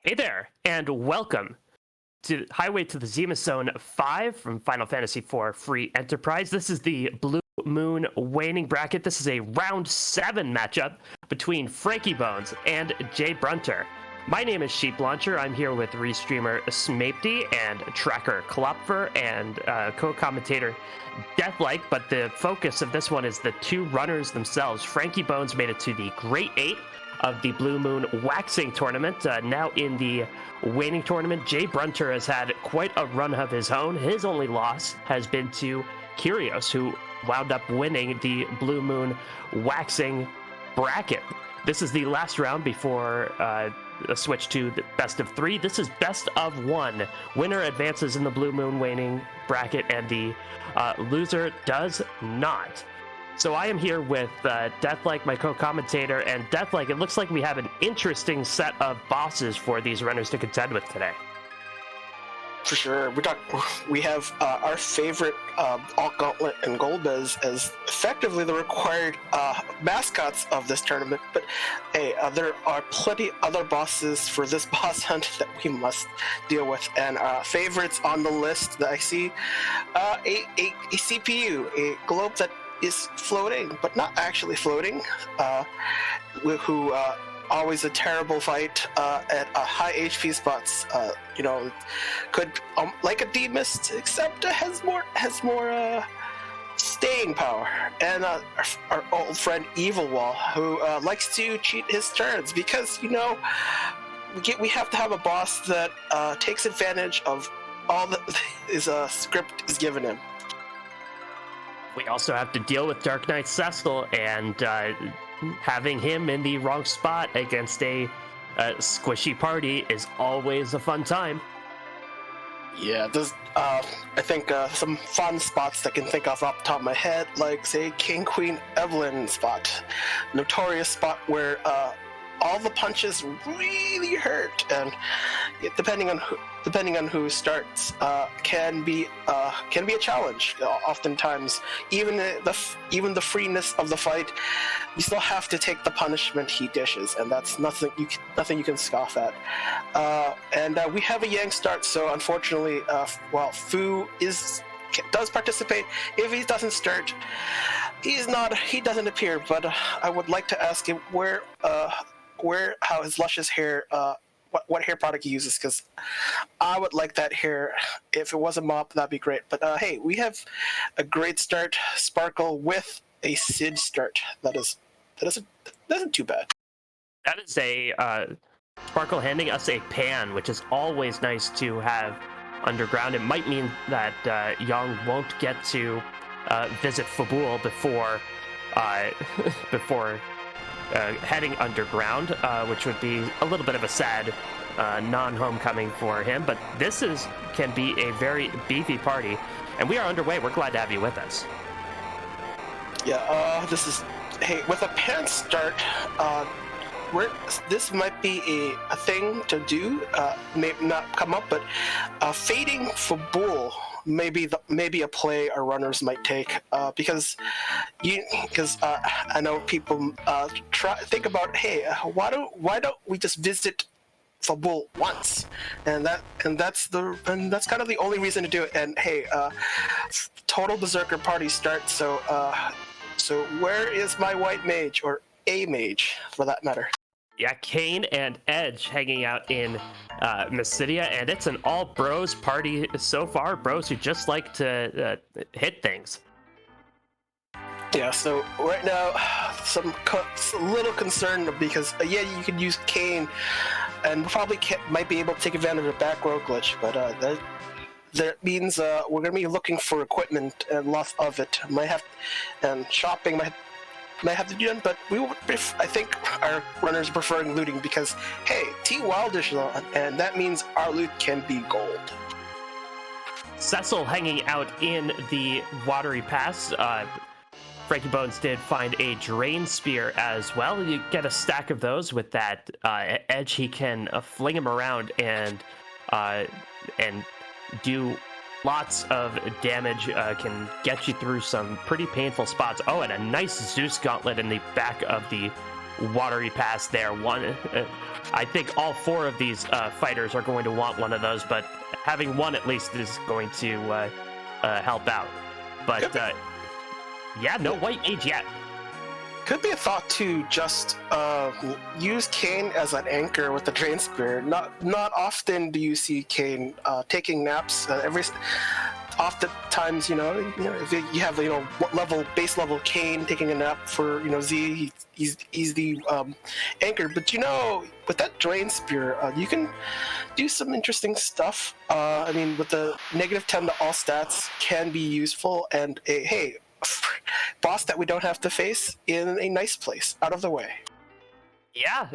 Hey there, and welcome to Highway to the Zemus Zone 5 from Final Fantasy IV Free Enterprise. This is the Blue Moon Waning bracket. This is a round 7 matchup between frankiebones and JBrunTR. My name is JBrunTR. I'm here with restreamer Smapety and tracker Klopfer and co-commentator Deathlike, but the focus of this one is the two runners themselves. frankiebones made it to the Great 8 of the Blue Moon Waxing Tournament. Now in the Waning Tournament, JBrunTR has had quite a run of his own. His only loss has been to Kyrios, who wound up winning the Blue Moon Waxing bracket. This is the last round before a switch to the best of 3. This is best of 1. Winner advances in the Blue Moon Waning bracket, and the loser does not. So I am here with Deathlike, my co-commentator, and Deathlike, it looks like we have an interesting set of bosses for these runners to contend with today. For sure. We have our favorite Alt Gauntlet and Golbez as effectively the required mascots of this tournament. But hey, there are plenty other bosses for this boss hunt that we must deal with. And favorites on the list that I see, a CPU, a globe that is floating, but not actually floating, who always a terrible fight at high HP spots. Could like a D-Mist, except has more staying power. And our old friend Evil Wall, who likes to cheat his turns because we have to have a boss that takes advantage of all that his script is given him. We also have to deal with Dark Knight Cecil, and having him in the wrong spot against a squishy party is always a fun time. Yeah, there's I think some fun spots that I can think of off the top of my head, like say King Queen Evelyn spot, notorious spot where all the punches really hurt, and depending on who starts, can be a challenge. Oftentimes, even the freeness of the fight, you still have to take the punishment he dishes, and that's nothing you can scoff at. And we have a Yang start, so unfortunately, Fu does participate. If he doesn't start, he doesn't appear. But I would like to ask him how his luscious hair, what hair product he uses, because I would like that hair. If it was a mop, that'd be great. But hey, we have a great start, Sparkle, with a Sid start. That isn't too bad. That is a Sparkle handing us a pan, which is always nice to have underground. It might mean that Young won't get to visit Fabul before heading underground, which would be a little bit of a sad non-homecoming for him. But this can be a very beefy party, and we are underway. We're glad to have you with us. Yeah, with a pan start, this might be a thing to do. May not come up, but fading Fabul maybe a play our runners might take, because I know people think about, hey, why don't we just visit Fabul once, and that's kind of the only reason to do it. And hey, total berserker party starts. So where is my white mage, or a mage for that matter? Yeah, Kane and Edge hanging out in Mysidia, and it's an all bros party so far. Bros who just like to hit things. Yeah, so right now, a little concerned because you can use Kane, and probably might be able to take advantage of back row glitch, but that means we're gonna be looking for equipment and lots of it. Shopping might have to do that, but I think our runners are preferring looting because, hey, T Wildish is on, and that means our loot can be gold. Cecil hanging out in the Watery Pass. frankiebones did find a Drain Spear as well. You get a stack of those with that Edge. He can fling him around and do lots of damage, can get you through some pretty painful spots. Oh, and a nice Zeus Gauntlet in the back of the watery pass there. I think all 4 of these fighters are going to want one of those, but having one at least is going to help out. But yeah, no white mage yet. Could be a thought to just use Kane as an anchor with the Drain Spear. Not often do you see Kane taking naps. Oftentimes, if you have base level Kane taking a nap for Z, he's the anchor. But with that Drain Spear, you can do some interesting stuff. I mean, with the -10 to all stats can be useful, and hey, boss that we don't have to face in a nice place, out of the way. Yeah,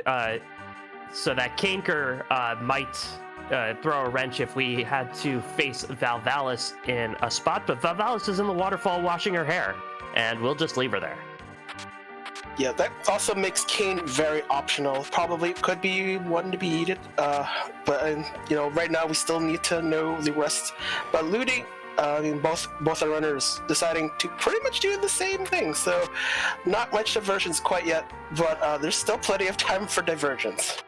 so that Kanker might throw a wrench if we had to face Valvalis in a spot, but Valvalis is in the waterfall washing her hair, and we'll just leave her there. Yeah, that also makes Kane very optional. Probably could be one to be needed, but right now we still need to know the rest. But looting, I mean, both are runners deciding to pretty much do the same thing, so not much divergence quite yet, but there's still plenty of time for divergence.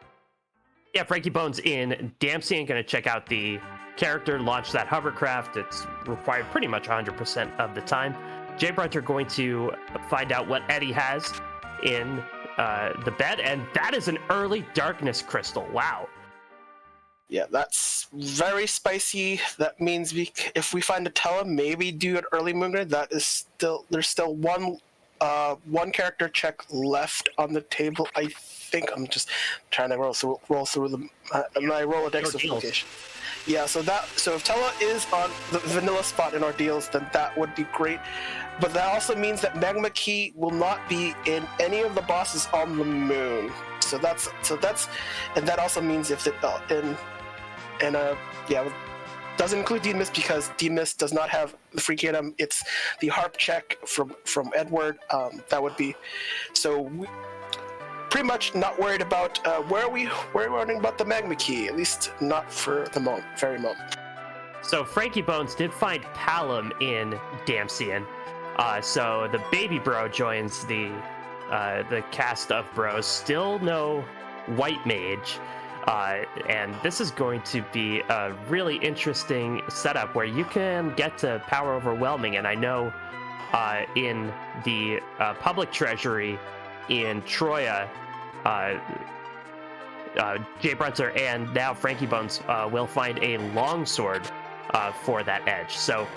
Yeah, frankiebones in Damsey going to check out the character, launch that hovercraft. It's required pretty much 100% of the time. JBrunTR going to find out what Eddie has in the bed, and that is an early darkness crystal. Wow. Yeah, that's very spicy. That means if we find a Tella, maybe do an early moon grenade. There's still one character check left on the table. I think I'm just trying to roll through my Rolodex of location. Yeah, so if Tella is on the vanilla spot in our deals, then that would be great. But that also means that Magma Key will not be in any of the bosses on the moon. So that's and that also means if it doesn't include Demus because Demus does not have the freak item. It's the harp check from Edward. That would be so. We, pretty much not worried about where are we learning about the Magma Key, at least not for the very moment. So frankiebones did find Palom in Damsian. So the baby bro joins the cast of bros. Still no white mage. And this is going to be a really interesting setup where you can get to power overwhelming. And I know in the public treasury in Troya, JBrunTR and now frankiebones will find a longsword for that edge. So,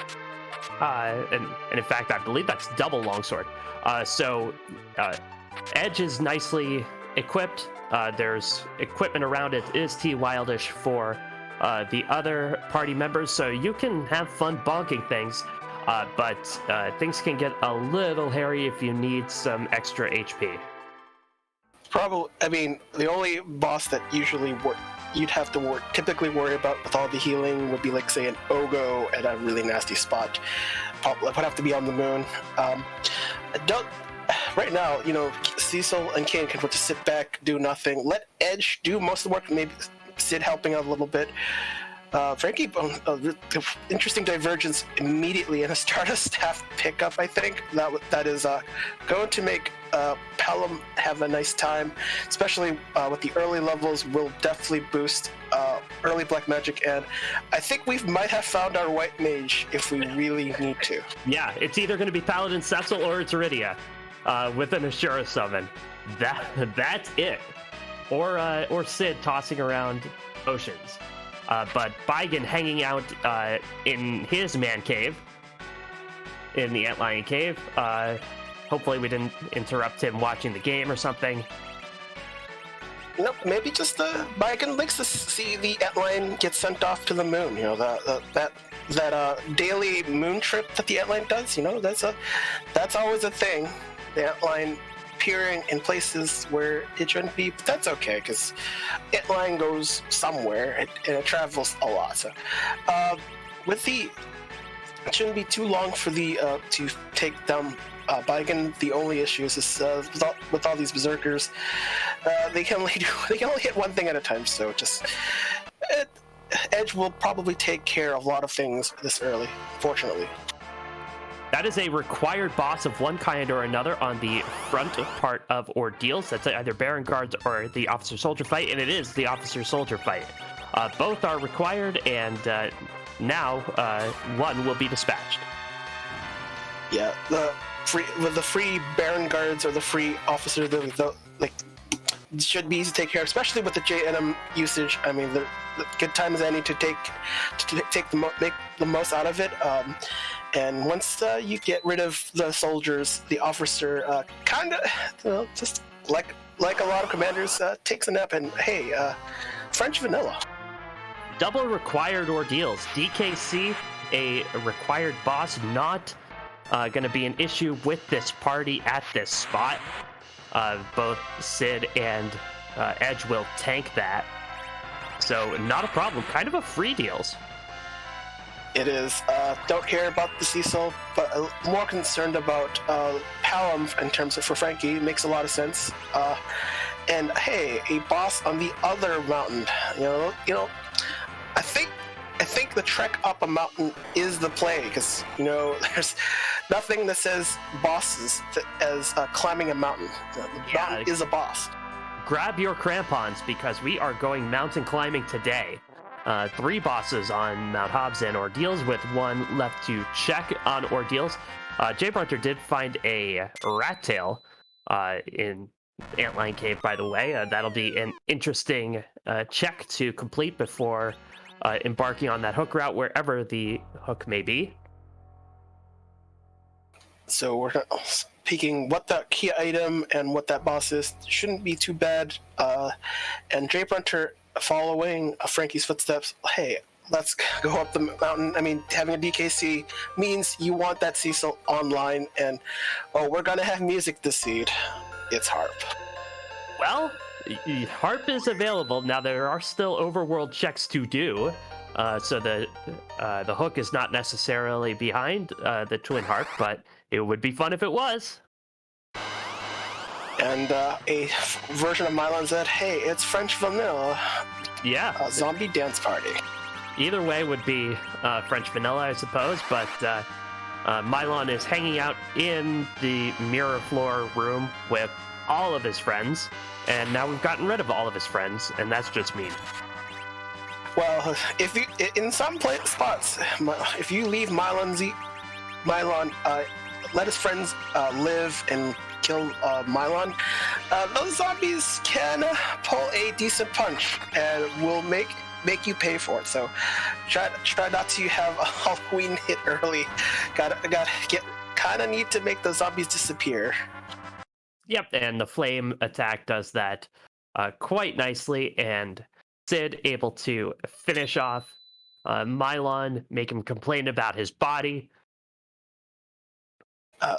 and in fact, I believe that's double longsword. So edge is nicely equipped. There's equipment around it. It is T Wildish for the other party members, so you can have fun bonking things, but things can get a little hairy if you need some extra HP. Probably, I mean, the only boss that usually you'd have to typically worry about with all the healing would be like, say, an Ogo at a really nasty spot. Would have to be on the moon. Right now, Cecil and Kane can just sit back, do nothing. Let Edge do most of the work, maybe Sid helping out a little bit. Frankie, interesting divergence immediately in a Stardust staff pickup, I think. That is going to make Pelham have a nice time, especially with the early levels will definitely boost early black magic, and I think we might have found our white mage if we really need to. Yeah, it's either going to be Paladin Cecil or it's Iridia. With an Ashura summon. That's it. Or Sid tossing around potions. But Baigan hanging out in his man cave, in the Antlion Cave. Hopefully we didn't interrupt him watching the game or something. Nope, maybe just Baigan likes to see the Antlion get sent off to the moon. That daily moon trip that the Antlion does. That's always a thing. The Antlion appearing in places where it shouldn't be, but that's okay because Antlion goes somewhere and it travels a lot. So, it shouldn't be too long for the to take down Baigan. The only issue is this, with all these berserkers, they can only hit one thing at a time. So Edge will probably take care of a lot of things this early, fortunately. That is a required boss of one kind or another on the front part of Ordeals. That's either Baron Guards or the Officer Soldier fight, and it is the Officer Soldier fight. Both are required, and now one will be dispatched. Yeah, the free Baron Guards or the free Officer, like should be easy to take care of, especially with the JNM usage. I mean, the good time as any to make the most out of it. And once you get rid of the soldiers, the officer kind of just like a lot of commanders takes a nap and hey, French vanilla. Double required ordeals. DKC, a required boss, not going to be an issue with this party at this spot. Both Sid and Edge will tank that. So not a problem. Kind of a free deals. It is. Don't care about the Cecil, but more concerned about Palom in terms of for Frankie. Makes a lot of sense. And hey, a boss on the other mountain. You know, I think the trek up a mountain is the play, because there's nothing that says bosses as climbing a mountain. The mountain is a boss. Grab your crampons, because we are going mountain climbing today. 3 bosses on Mount Hobbs and Ordeals, with 1 left to check on Ordeals. JBrunTR did find a rat tail in Antlion Cave, by the way. That'll be an interesting check to complete before embarking on that hook route, wherever the hook may be. So we're peeking what that key item and what that boss is. Shouldn't be too bad. And JBrunTR, following Frankie's footsteps, hey, let's go up the mountain. I mean, having a DKC means you want that Cecil online, and we're gonna have music this seed. It's Harp. Well, Harp is available. Now, there are still overworld checks to do, so the hook is not necessarily behind the Twin Harp, but it would be fun if it was. And a version of Mylon said, hey, it's French vanilla. Yeah. A zombie dance party. Either way would be French vanilla, I suppose, but Mylon is hanging out in the mirror floor room with all of his friends, and now we've gotten rid of all of his friends, and that's just mean. Well, if you, in some spots, if you leave Mylon, let his friends live and kill Mylon, those zombies can pull a decent punch and will make you pay for it. So try not to have a Halloween hit early. Kinda need to make those zombies disappear. Yep, and the flame attack does that quite nicely, and Sid able to finish off Mylon, make him complain about his body.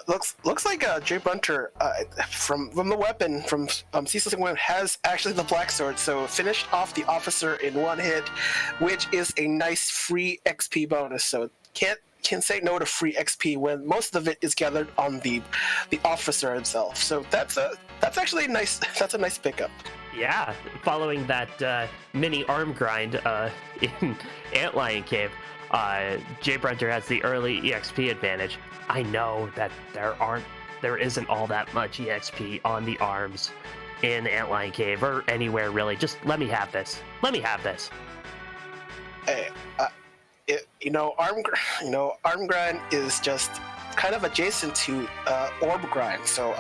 Looks like JBrunTR from the weapon from Cecil Win has actually the black sword, so finished off the officer in 1 hit, which is a nice free XP bonus. So can't say no to free XP when most of it is gathered on the officer himself. So that's actually nice. That's a nice pickup. Yeah, following that mini arm grind in Antlion Cave, JBrunTR has the early EXP advantage. I know that there isn't all that much EXP on the arms in Antlion Cave or anywhere really. Just let me have this. Let me have this. Hey, arm grind is just kind of adjacent to orb grind. So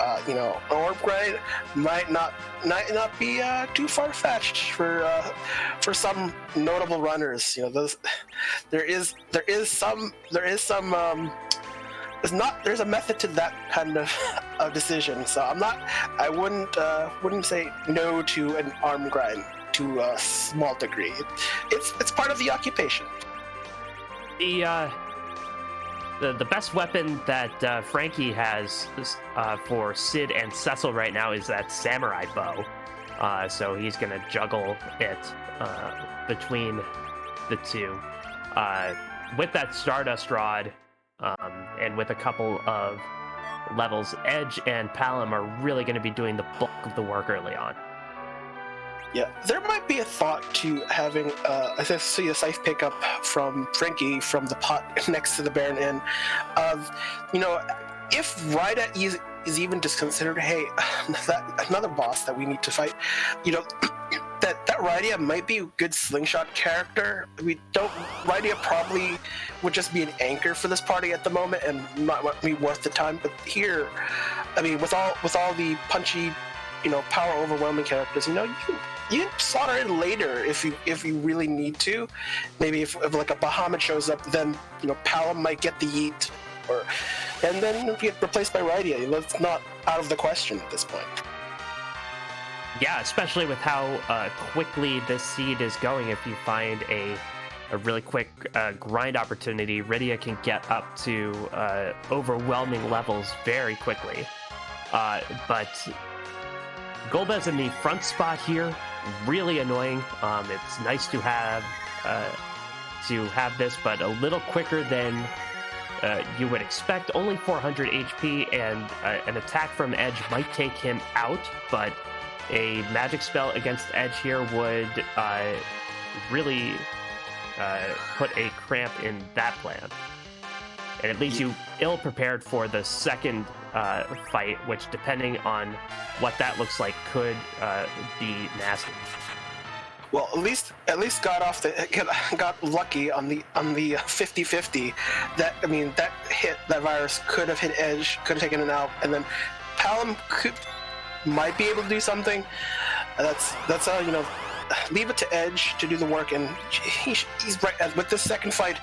orb grind might not be too far-fetched for some notable runners. There's a method to that kind of decision. So I wouldn't say no to an arm grind to a small degree. It's part of the occupation. The best weapon that Frankie has for Sid and Cecil right now is that samurai bow. So he's gonna juggle it between the two. With that Stardust Rod, and with a couple of levels, Edge and Palom are really going to be doing the bulk of the work early on. Yeah, there might be a thought to having I see a scythe pickup from Frankie from the pot next to the Baron Inn. Of, if Rida is even just considered, hey, another boss that we need to fight, that Rydia might be a good slingshot character. Rydia probably would just be an anchor for this party at the moment and not be worth the time. But here, I mean, with all the punchy, power overwhelming characters, you can slaughter it later if you really need to. Maybe if like a Bahamut shows up, then Palom might get the yeet, and then get replaced by Rydia. That's not out of the question at this point. Yeah, especially with how quickly this seed is going. If you find a really quick grind opportunity, Rydia can get up to overwhelming levels very quickly. But Golbez in the front spot here, really annoying. It's nice to have this, but a little quicker than you would expect. Only 400 HP, and an attack from Edge might take him out, but a magic spell against Edge here would really put a cramp in that plan. And it leaves you ill-prepared for the second fight, which, depending on what that looks like, could be nasty. Well, at least got lucky on the 50-50. That virus could have hit Edge, could have taken it out, and then Palom might be able to do something. That's leave it to Edge to do the work, and he's right with this second fight.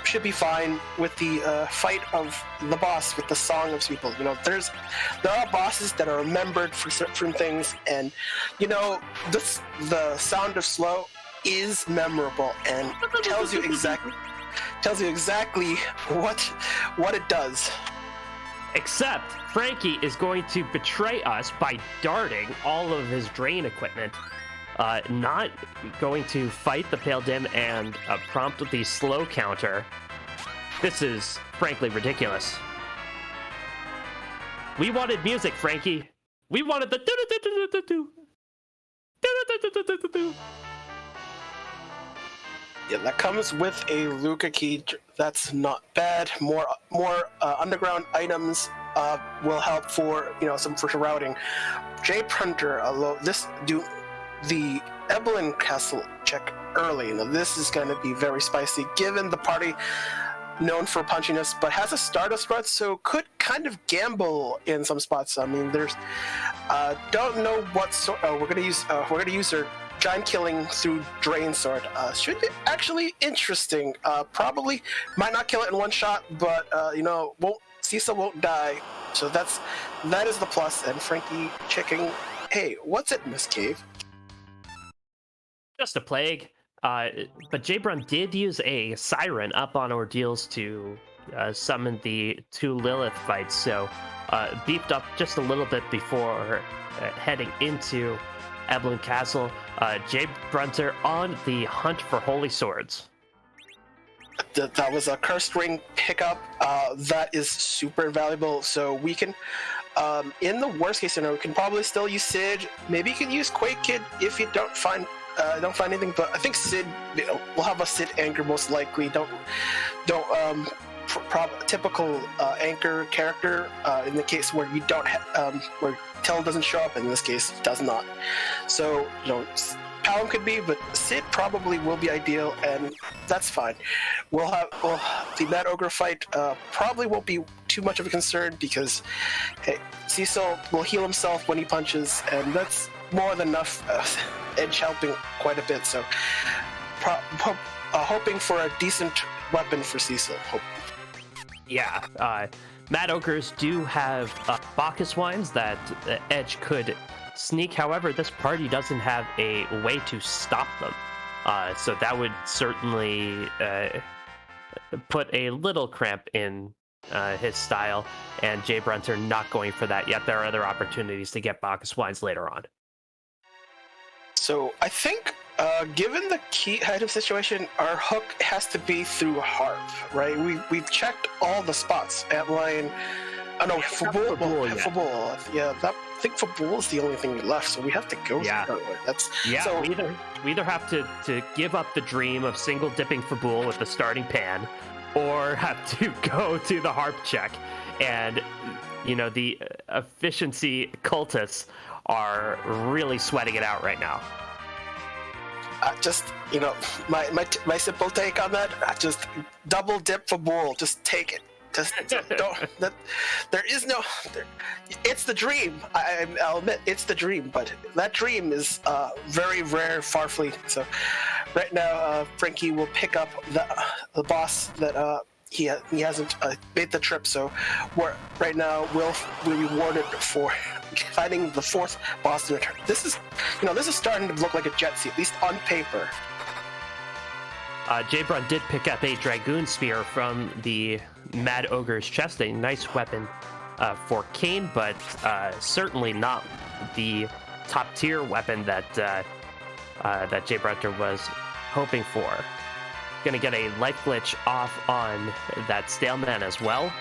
Should be fine with the fight of the boss with the Song of People. There are bosses that are remembered for certain things, and the sound of slow is memorable and tells you exactly what it does. Except Frankie is going to betray us by darting all of his drain equipment. Not going to fight the Pale Dim and prompt the slow counter. This is frankly ridiculous. We wanted music, Frankie. We wanted the do-do-do-do-do-do. Do-do-do-do-do-do-do. Yeah, that comes with a Luca key. That's not bad. More underground items will help for some for routing. JBrunTR, although the Ebelin Castle check early. Now this is going to be very spicy, given the party known for punchiness, but has a Stardust Breath, so could kind of gamble in some spots. I mean, there's don't know what sort. We're gonna use her giant killing through Drain Sword. Should be actually interesting. Probably might not kill it in one shot, but Cecil won't die. So that is the plus. And Frankie checking, hey, what's it, Miss Cave? Just a plague. But JBrun did use a Siren up on Ordeals to summon the 2 Lilith fights, so beefed up just a little bit before heading into Ebelin Castle. JBrunTR on the hunt for Holy Swords. That was a Cursed Ring pickup. That is super invaluable, so we can, in the worst case scenario, we can probably still use Sid. Maybe you can use Quake Kid if you don't find anything, but I think Sid, we'll have a Sid anchor most likely. Typical anchor character in the case where you don't where Tell doesn't show up, and in this case does not. So Palom could be, but Sid probably will be ideal, and that's fine. We'll have the Mad Ogre fight probably won't be too much of a concern because Cecil will heal himself when he punches, and that's more than enough. Edge helping quite a bit, so hoping for a decent weapon for Cecil. Yeah, Mad Ogres do have Bacchus Wines that Edge could sneak. However, this party doesn't have a way to stop them, so that would certainly put a little cramp in his style, and JBrunTR not going for that yet. There are other opportunities to get Bacchus Wines later on. So I think, given the key item situation, our hook has to be through Harp, right? We've checked all the spots. Antlion, Oh no, Fabul. Fabul, yeah. Fabul. Yeah, I think Fabul is the only thing left, so we have to go. Yeah. That's So we either have to give up the dream of single dipping Fabul with the starting pan, or have to go to the harp check. And the efficiency cultists are really sweating it out right now. Just my simple take on that. Just double dip Fabul. Just take it. Just don't. There is no. It's the dream. I'll admit it's the dream, but that dream is very rare, far fleeting. So, right now, Frankie will pick up the boss that he hasn't made the trip. So, right now we'll be rewarded for finding the 4th boss in return. This is starting to look like a jet suit, at least on paper. JBrun did pick up a Dragoon Spear from the Mad Ogre's chest, a nice weapon for Kane, but certainly not the top tier weapon that JBrunTR was hoping for. Gonna get a life glitch off on that Staleman as well.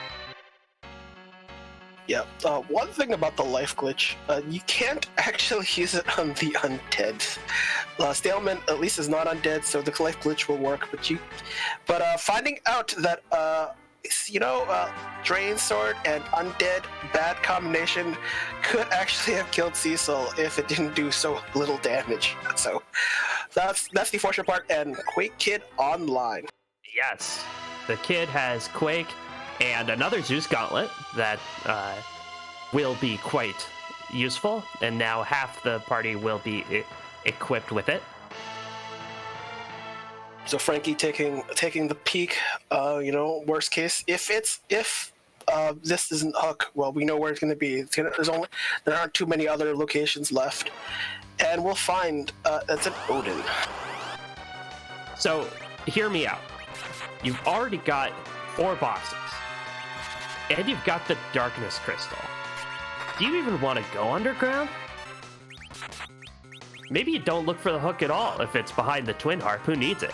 Yeah, one thing about the life glitch, you can't actually use it on the undead. Staleman at least is not undead, so the life glitch will work. But finding out that Drain Sword and undead bad combination could actually have killed Cecil if it didn't do so little damage. So that's the fortunate part. And Quake Kid online. Yes, the kid has Quake and another Zeus Gauntlet that will be quite useful, and now half the party will be equipped with it. So Frankie taking the peak. Worst case, if this isn't Hook, well, we know where it's going to be. There aren't too many other locations left, and we'll find that's an Odin. So hear me out. You've already got 4 bosses, and you've got the Darkness Crystal. Do you even want to go underground? Maybe you don't look for the Hook at all if it's behind the Twin Harp. Who needs it?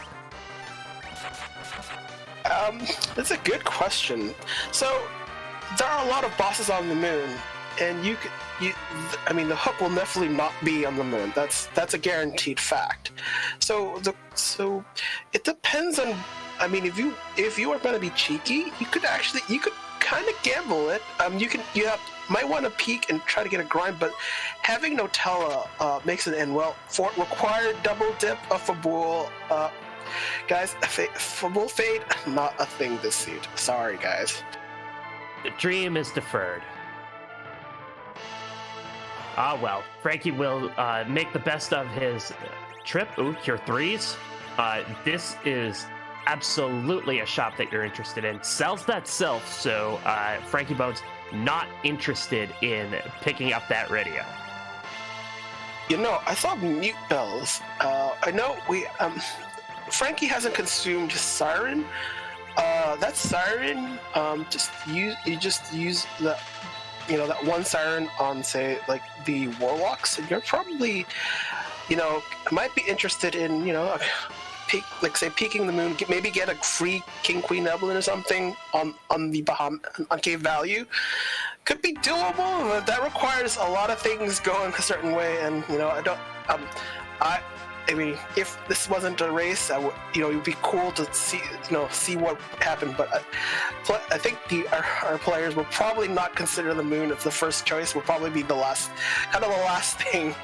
That's a good question. So there are a lot of bosses on the moon, and the Hook will definitely not be on the moon. That's a guaranteed fact. So it depends on. If you are going to be cheeky, you could kind of gamble it. Might want to peek and try to get a grind, but having Nutella makes it end well. For required double dip of Fabul, guys, Fabul Fade, not a thing this seed. Sorry, guys. The dream is deferred. Ah, well, Frankie will make the best of his trip. Ooh, cure 3s. This is absolutely a shop that you're interested in. Sells that self, so Frankie Bones not interested in picking up that radio. I saw mute bells. I know Frankie hasn't consumed Siren. That Siren, you just use that one Siren on, say, like the Warlocks, and you're probably, might be interested in, peeking the moon, maybe get a free King Queen Evelyn or something on the on Cave Value. Could be doable, but that requires a lot of things going a certain way, and if this wasn't a race, it would be cool to see what happened. But I think our players will probably not consider the moon as the first choice. Will probably be the last thing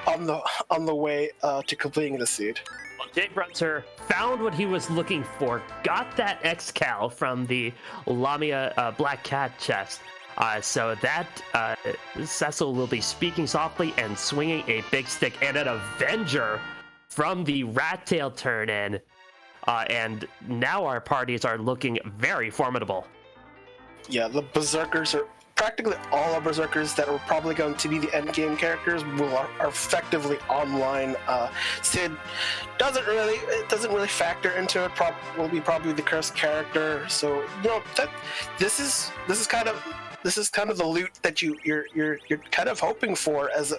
on the way to completing the seed. Well, JBrunTR found what he was looking for. Got that X-Cal from the Lamia Black Cat chest. So that Cecil will be speaking softly and swinging a big stick, and an Avenger from the Rat Tail turn in. And now our parties are looking very formidable. Yeah, the Berserkers are practically all our Berserkers that are probably going to be the end game characters are effectively online. Sid doesn't really factor into it. Will be probably the cursed character. So this is this is kind of the loot that you're kind of hoping for as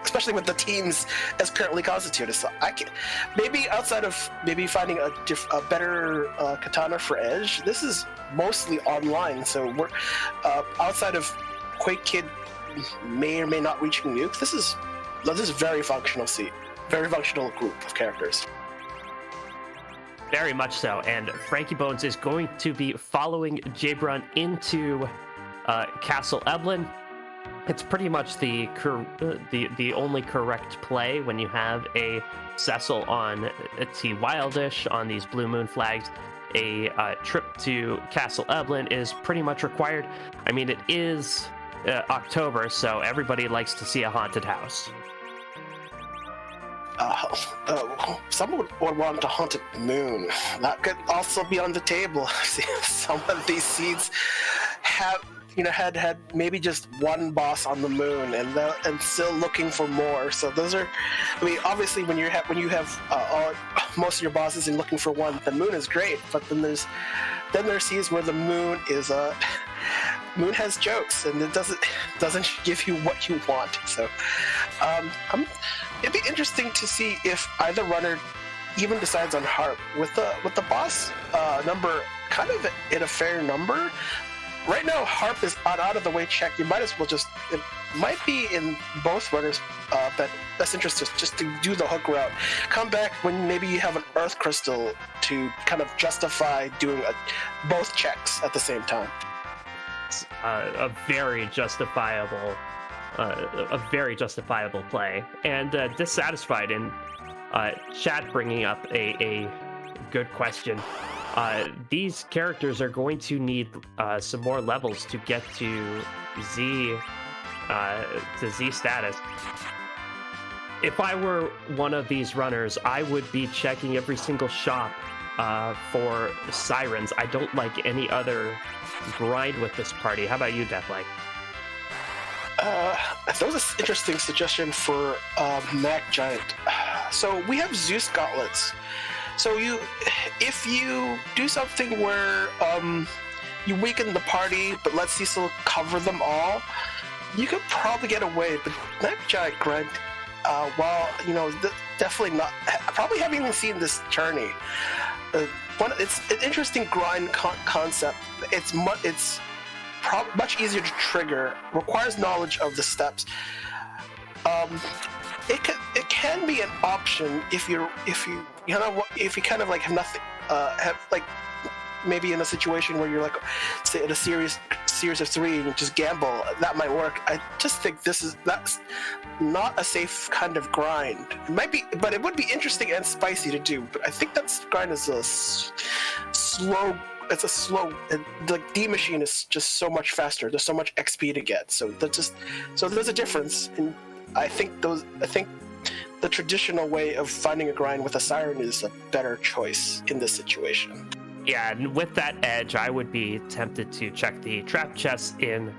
especially with the teams as currently constituted. So I can maybe outside of maybe finding a better katana for Edge, this is mostly online. So we're outside of Quake Kid may or may not reaching nukes. This is very functional very functional group of characters. Very much so, and frankiebones is going to be following JBrun into Castle Evelyn. It's pretty much the only correct play when you have a Cecil on T Wildish on these Blue Moon flags. A trip to Castle Evelyn is pretty much required. I mean, it is October, so everybody likes to see a haunted house. Someone would want a haunted moon. That could also be on the table. Some of these seeds have, had maybe just one boss on the moon, and still looking for more. So those are, I mean, obviously when you have most of your bosses and looking for one, the moon is great. But then there's seeds where the moon is moon has jokes and it doesn't give you what you want. So it'd be interesting to see if either runner even decides on Harp with the boss number kind of in a fair number. Right now, Harp is out of the way check. You might as well it might be in both runners' best interest just to do the hook route. Come back when maybe you have an Earth Crystal to kind of justify doing both checks at the same time. A very justifiable play, and dissatisfied in chat bringing up a good question. These characters are going to need some more levels to get to Z status. If I were one of these runners, I would be checking every single shop for sirens. I don't like any other grind with this party. How about you, Deathlike? That was an interesting suggestion for Mac Giant. So we have Zeus gauntlets. So if you do something where you weaken the party but let Cecil cover them all, you could probably get away. But Mac Giant grind, while definitely not. Probably haven't even seen this journey. It's an interesting grind concept. It's much easier to trigger. Requires knowledge of the steps. It can be an option if you kind of like have nothing, have like maybe in a situation where you're like, say, in a series of 3 and you just gamble. That might work. I just think that's not a safe kind of grind. It might be, but it would be interesting and spicy to do. But I think that grind is a slow. It's a slow. The D machine is just so much faster. There's so much XP to get. So there's a difference. And I think the traditional way of finding a grind with a siren is a better choice in this situation. Yeah, and with that edge, I would be tempted to check the trap chest in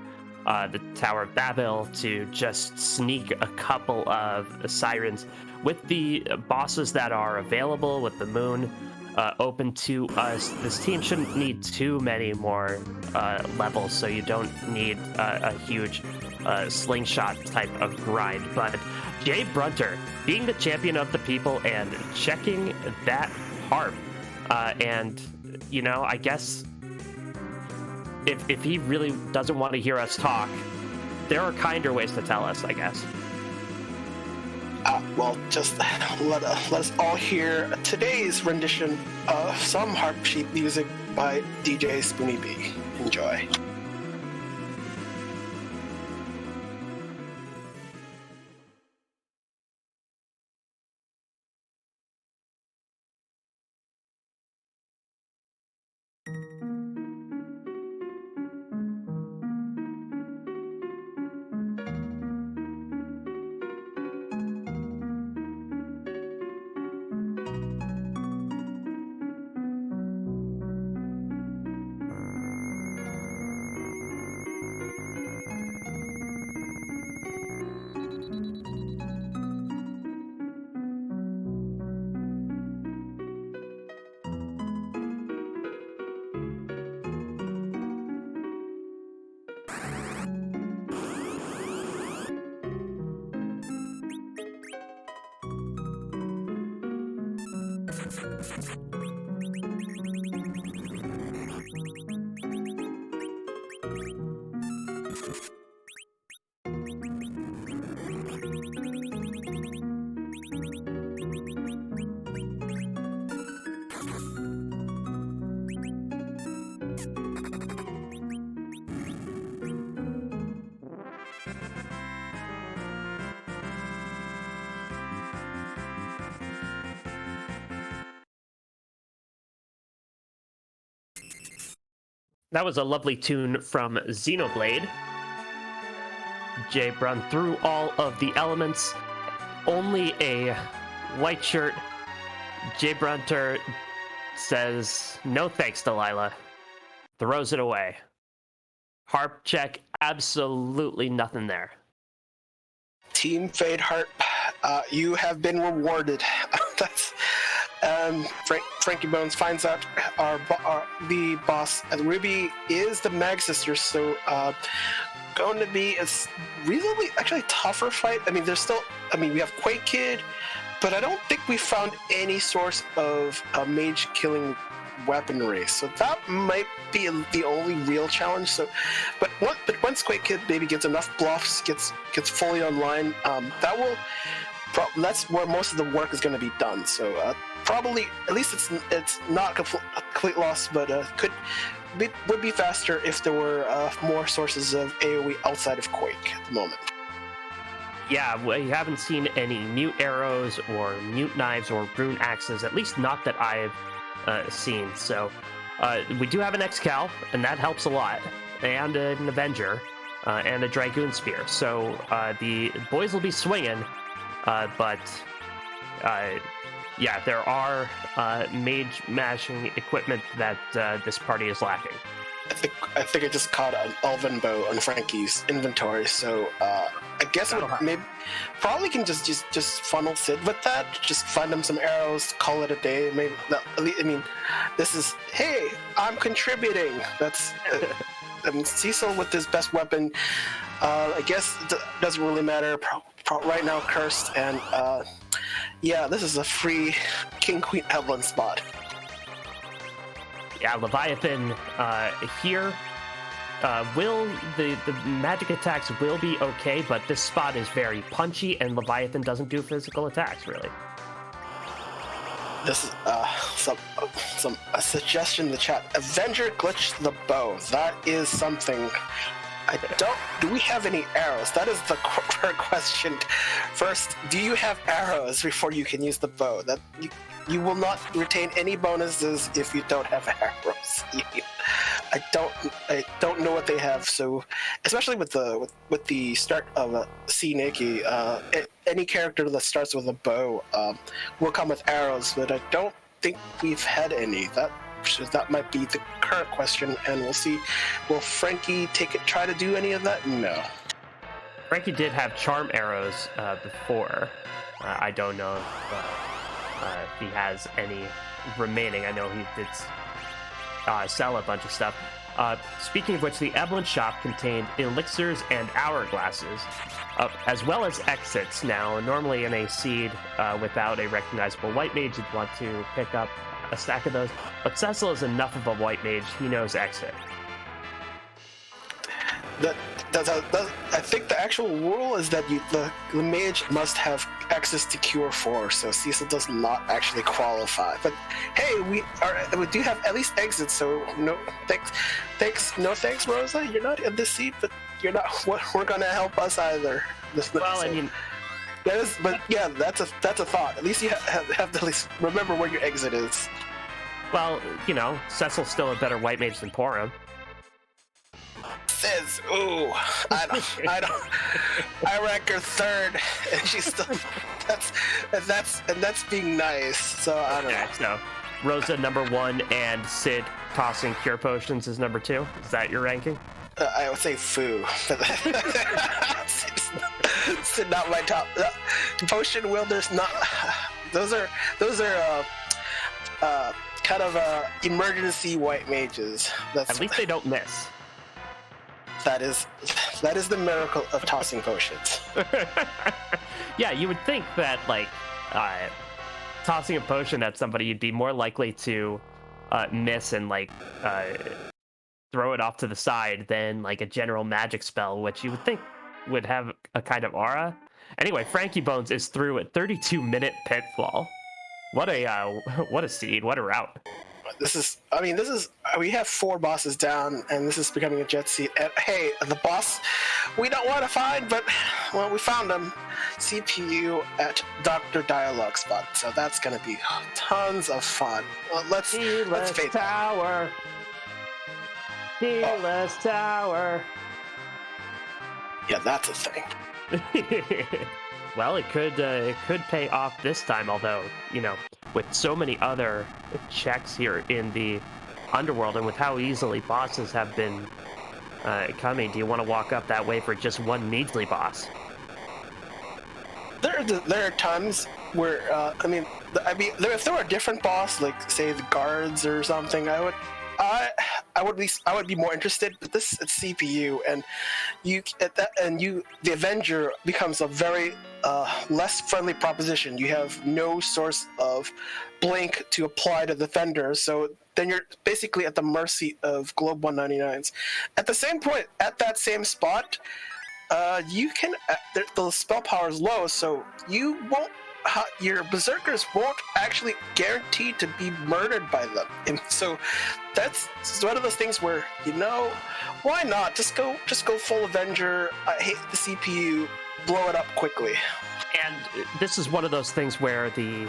the Tower of Babel to just sneak a couple of sirens. With the bosses that are available, with the moon open to us, this team shouldn't need too many more levels, so you don't need a huge slingshot type of grind. But JBrunTR, being the champion of the people and checking that harp, and I guess if he really doesn't want to hear us talk, there are kinder ways to tell us, I guess. Well, just let us all hear today's rendition of some harp sheet music by DJ Spoonie B. Enjoy. That was a lovely tune from Xenoblade. JBrun through all of the elements. Only a white shirt. JBrunTR says, no thanks, Delilah. Throws it away. Harp check, absolutely nothing there. Team Fade Harp, you have been rewarded. That's frankiebones finds out the boss, and Ruby is the Mag Sister, so going to be a reasonably actually tougher fight. I mean, we have Quake Kid, but I don't think we found any source of mage killing weaponry, so that might be the only real challenge. So, but once Quake Kid maybe gets enough bluffs, gets fully online, that's where most of the work is going to be done. So probably, at least it's not a complete loss, but would be faster if there were more sources of AoE outside of Quake at the moment. Yeah, we haven't seen any mute arrows or mute knives or rune axes, at least not that I've seen. So we do have an Excal, and that helps a lot, and an Avenger, and a Dragoon Spear. So the boys will be swinging, but yeah, there are mage mashing equipment that this party is lacking. I think I just caught an Elven bow on Frankie's inventory, so I guess probably can just funnel Sid with that. Just find him some arrows, call it a day. Maybe this is, hey, I'm contributing. That's Cecil with his best weapon. I guess it doesn't really matter. Right now, cursed, and yeah, this is a free King Queen Evelyn spot. Yeah, Leviathan here. Will the magic attacks will be okay, but this spot is very punchy, and Leviathan doesn't do physical attacks really. This is a suggestion in the chat. Avenger glitch the bow. That is something. Do we have any arrows? That is the question. First, do you have arrows before you can use the bow? That you will not retain any bonuses if you don't have arrows. I don't know what they have. So, especially with the start of C Nikki, any character that starts with a bow will come with arrows, but I don't think we've had any. That might be the current question, and we'll see. Will Frankie try to do any of that? No. Frankie did have charm arrows before. I don't know if he has any remaining. I know he did sell a bunch of stuff. Speaking of which, the Evelyn shop contained elixirs and hourglasses, as well as exits. Now, normally in a seed without a recognizable white mage, you'd want to pick up a stack of those, but Cecil is enough of a white mage, he knows exit. I think the actual rule is that the mage must have access to Cure 4, so Cecil does not actually qualify. But hey, we do have at least exits, so no thanks, Rosa. You're not in this seat, but you're not. We're gonna help us either. Well, I mean, that is, but yeah, that's a thought. At least you have to at least remember where your exit is. Well, Cecil's still a better white mage than Porum. Says, ooh, I rank her third, and she's still. That's being nice. So I don't know. So Rosa number 1 and Sid tossing cure potions is number 2. Is that your ranking? I would say Foo. Sid not my top. Potion wielders not. Those are kind of emergency white mages. At least they don't miss. That is the miracle of tossing potions. Yeah, you would think that tossing a potion at somebody, you'd be more likely to miss and like throw it off to the side than like a general magic spell, which you would think would have a kind of aura. Anyway, frankiebones is through a 32-minute pitfall. What a scene! What a route! We have 4 bosses down, and this is becoming a jet seat. And hey, the boss we don't want to find, but well, we found him. CPU at Dr. Dialogue spot, so that's gonna be tons of fun. Well, let's fade Tower. Healess Tower. Yeah, that's a thing. Well, it could pay off this time, although, you know, with so many other checks here in the underworld and with how easily bosses have been coming, do you want to walk up that way for just one measly boss? There are times where if there were a different boss, like say the guards or something, I would be more interested. But this it's CPU, and the Avenger becomes a very less friendly proposition. You have no source of blink to apply to the defender, so then you're basically at the mercy of Globe 199s. At the same point, at that same spot, the spell power is low, so your berserkers won't actually guarantee to be murdered by them. And so that's one of those things where, you know, why not just go full Avenger. I hate the CPU, blow it up quickly. And this is one of those things where the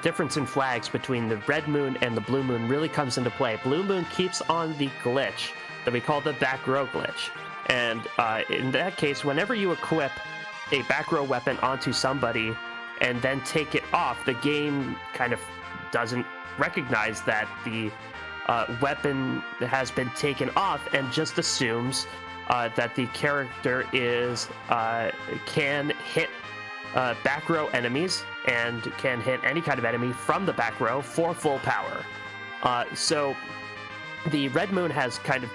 difference in flags between the red moon and the blue moon really comes into play. Blue moon keeps on the glitch that we call the back row glitch. And in that case, whenever you equip a back row weapon onto somebody and then take it off, the game kind of doesn't recognize that the weapon has been taken off and just assumes that the character can hit back row enemies and can hit any kind of enemy from the back row for full power. So the red moon has kind of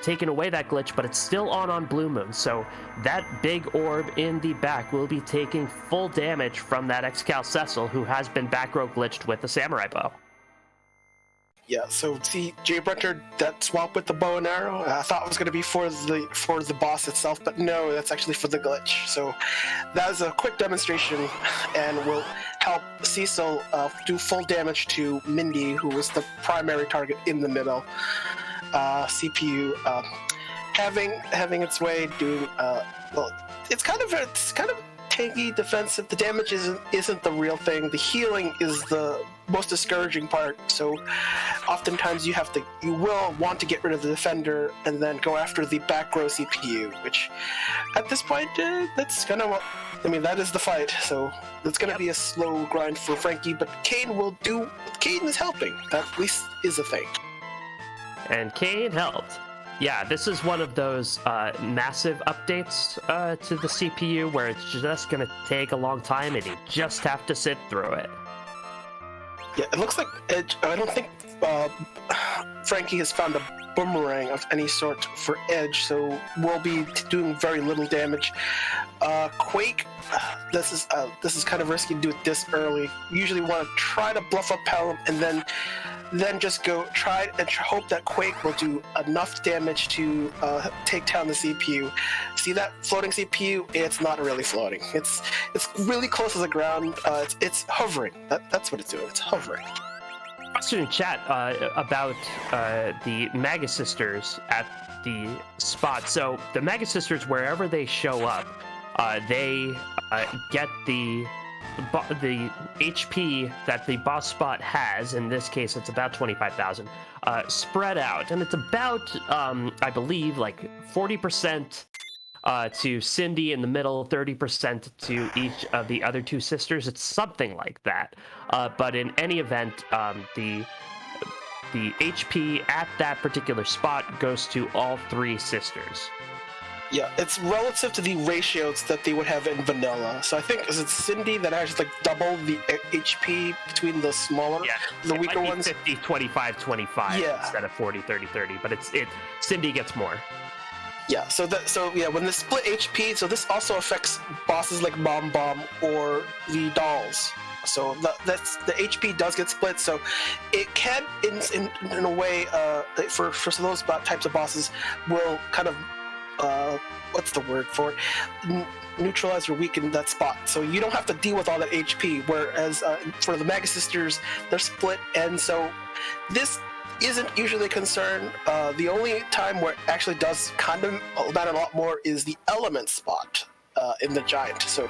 taken away that glitch, but it's still on blue moon, so that big orb in the back will be taking full damage from that Excal Cecil, who has been back row glitched with the samurai bow. Yeah, so see, JBrunTR, that swap with the bow and arrow, I thought it was going to be for the boss itself, but no, that's actually for the glitch. So that is a quick demonstration and will help Cecil do full damage to Mindy, who was the primary target in the middle. CPU having its way, doing it's kind of tanky defensive. The damage isn't the real thing. The healing is the most discouraging part. So oftentimes you will want to get rid of the defender and then go after the back row CPU, which at this point that's kind of that is the fight. So it's gonna be a slow grind for Frankie, but Kane is helping. That at least is a thing. And Kane helped. Yeah, this is one of those massive updates to the CPU where it's just going to take a long time and you just have to sit through it. Yeah, it looks like Edge. I don't think Frankie has found a boomerang of any sort for Edge, so we'll be doing very little damage. Quake, this is kind of risky to do it this early. You usually want to try to bluff up Pelham and then just go try and hope that Quake will do enough damage to take down the CPU. See that floating CPU? It's not really floating. It's really close to the ground. It's hovering. That's what it's doing. It's hovering. Question in chat about the Magus Sisters at the spot. So the Magus Sisters, wherever they show up, they get the HP that the boss spot has. In this case, it's about 25,000 spread out, and it's about I believe like 40% to Cindy in the middle, 30% to each of the other two sisters. It's something like that. But in any event, the HP at that particular spot goes to all three sisters. Yeah, it's relative to the ratios that they would have in vanilla. So I think is it Cindy that has like double the HP between the smaller, the weaker ones? 50, 25, 25 instead of 40, 30, 30. But Cindy gets more. Yeah, when the split HP, so this also affects bosses like Bomb Bomb or the dolls. So that's the HP does get split. So it can, in a way, for those types of bosses, will kind of what's the word for it? Neutralize or weaken that spot. So you don't have to deal with all that HP. Whereas for the Mega Sisters, they're split, and so this isn't usually a concern. The only time where it actually does kind of matter a lot more is the element spot in the Giant. So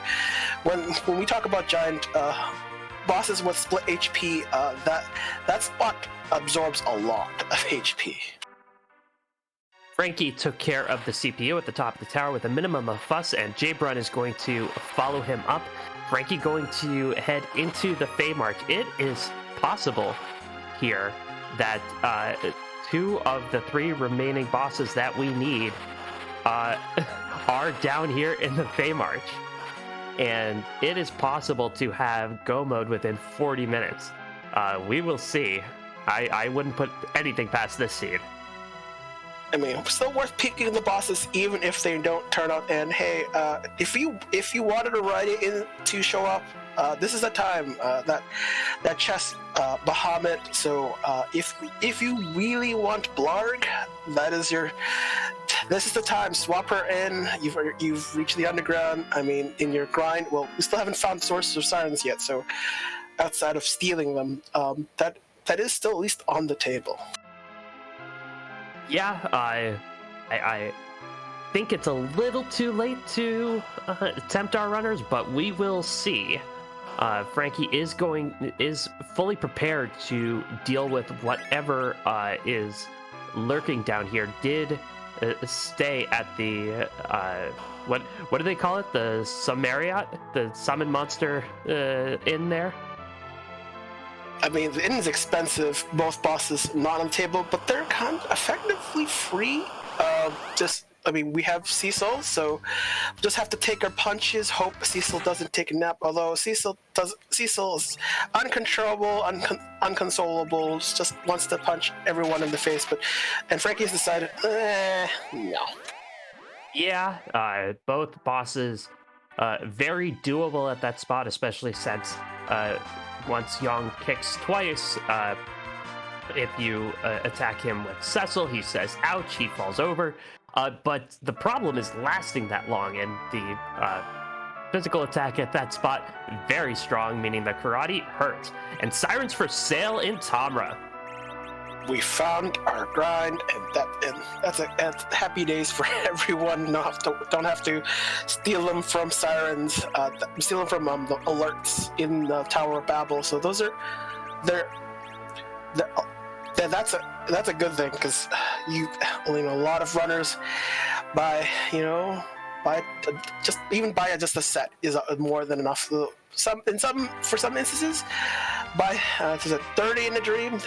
when we talk about Giant bosses with split HP, that spot absorbs a lot of HP. Frankie took care of the CPU at the top of the tower with a minimum of fuss, and JBrun is going to follow him up. Frankie going to head into the Fey March. It is possible here that 2 of the 3 remaining bosses that we need are down here in the Fey March. And it is possible to have go mode within 40 minutes. We will see. I wouldn't put anything past this seed. I mean, still worth picking the bosses even if they don't turn out. And hey, if you wanted to write it in to show up, this is the time. That chest Bahamut. So if you really want Blarg, this is the time. Swap her in. You've reached the underground. I mean, in your grind. Well, we still haven't found sources of sirens yet. So outside of stealing them, that is still at least on the table. Yeah, I think it's a little too late to tempt our runners, but we will see. Frankie is fully prepared to deal with whatever is lurking down here. Did stay at the what do they call it? The Summariat, the summon monster in there. I mean, the inn is expensive. Both bosses not on the table, but they're kind of effectively free. We have Cecil, so just have to take our punches. Hope Cecil doesn't take a nap. Although Cecil is uncontrollable, unconsolable. Just wants to punch everyone in the face. And Frankie's decided, no. Yeah, both bosses very doable at that spot, especially since once Young kicks twice, if you attack him with Cecil, he says ouch, he falls over. But the problem is lasting that long, and the physical attack at that spot, very strong, meaning the karate hurts. And sirens for sale in Tamra. We found our grind, and that's happy days for everyone. Don't have to steal them from sirens. Steal them from the alerts in the Tower of Babel. So that's a good thing, because a lot of runners buy just a set is more than enough. For some instances, buy 30 in a dream.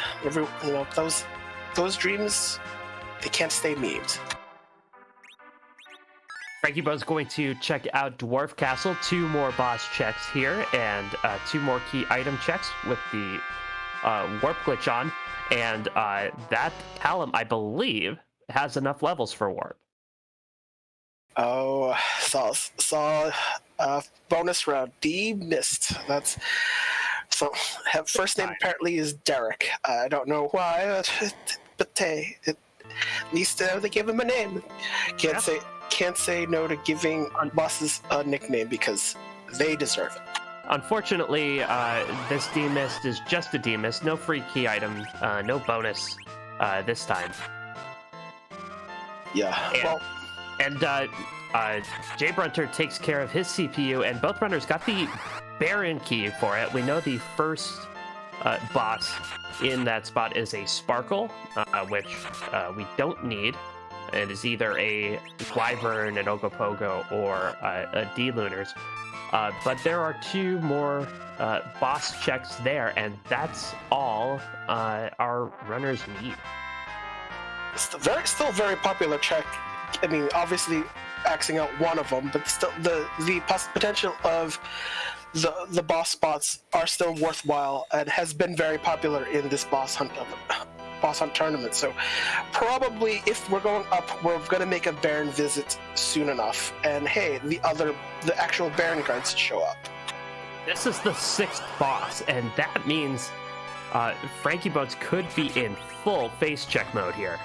Those dreams, they can't stay memes. Frankie Bo's going to check out Dwarf Castle. 2 more boss checks here, and 2 more key item checks with the warp glitch on. And that Palom, I believe, has enough levels for warp. Oh, saw bonus round. D missed. That's so. First name apparently is Derek. I don't know why, but at least they give him a name. Can't say no to giving bosses a nickname because they deserve it. Unfortunately, this demist is just a demist. No free key item, no bonus this time. Yeah. And JBrunTR takes care of his CPU, and both runners got the Baron key for it. We know the first boss in that spot is a Sparkle, which we don't need. It is either a Wyvern, an Ogopogo, or a D-Lunars. But there are 2 more boss checks there, and that's all our runners need. Still very popular check. I mean, obviously axing out one of them, but still the potential of the boss spots are still worthwhile and has been very popular in this boss hunt boss hunt tournament. So probably if we're going up, we're going to make a Baron visit soon enough. And hey, the actual Baron guards show up. This is the 6th boss, and that means frankiebones could be in full face check mode here.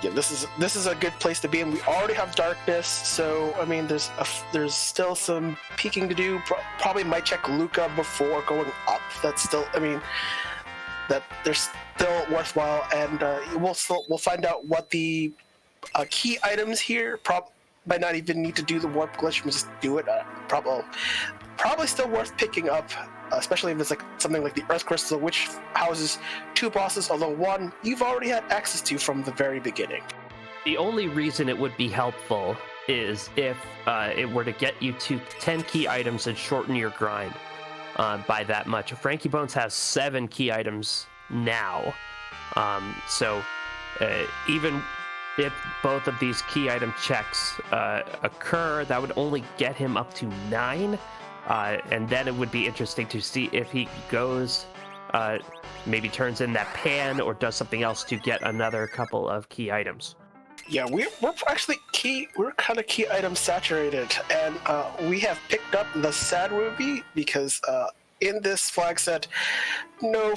Yeah, this is a good place to be, and we already have darkness. So I mean, there's still some peeking to do. Probably might check Luca before going up. That's still, I mean, that they're still worthwhile, and we'll find out what the key items here. Might not even need to do the warp glitch. We'll just do it. Probably still worth picking up, especially if it's like something like the Earth Crystal, which houses 2 bosses, although one you've already had access to from the very beginning. The only reason it would be helpful is if it were to get you to 10 key items and shorten your grind by that much. frankiebones has 7 key items now, so even if both of these key item checks occur, that would only get him up to 9. And then it would be interesting to see if he goes, maybe turns in that pan or does something else to get another couple of key items. Yeah, we're actually we're kind of key item saturated, and we have picked up the Sad Ruby because in this flag set, no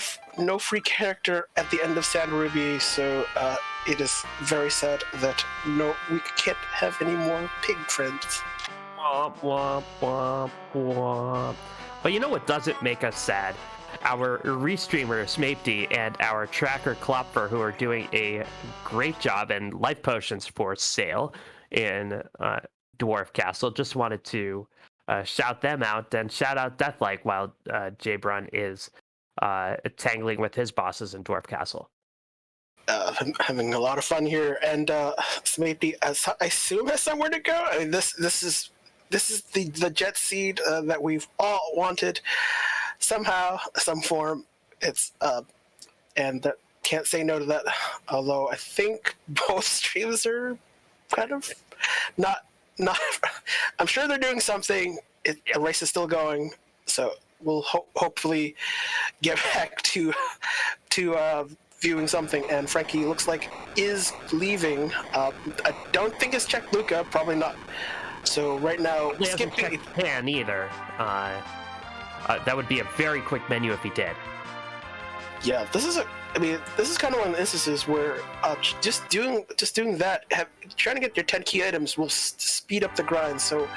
free character at the end of Sad Ruby, so it is very sad that we can't have any more pig friends. Womp, womp, womp, womp. But you know what doesn't make us sad? Our restreamer Smapety and our tracker Klopfer, who are doing a great job, and life potions for sale in Dwarf Castle. Just wanted to shout them out, and shout out Deathlike while JBrun is tangling with his bosses in Dwarf Castle. Having a lot of fun here, and Smapety, I assume, has somewhere to go. I mean, this is the jet seed that we've all wanted somehow, some form. It's and can't say no to that. Although I think both streams are kind of not. I'm sure they're doing something. The race is still going, so we'll hopefully get back to viewing something. And Frankie looks like is leaving. I don't think it's checked Luca. Probably not. So right now, he hasn't checked Pan either. That would be a very quick menu if he did. Yeah, this is kind of one of the instances where just doing that, trying to get your 10 key items will speed up the grind. So,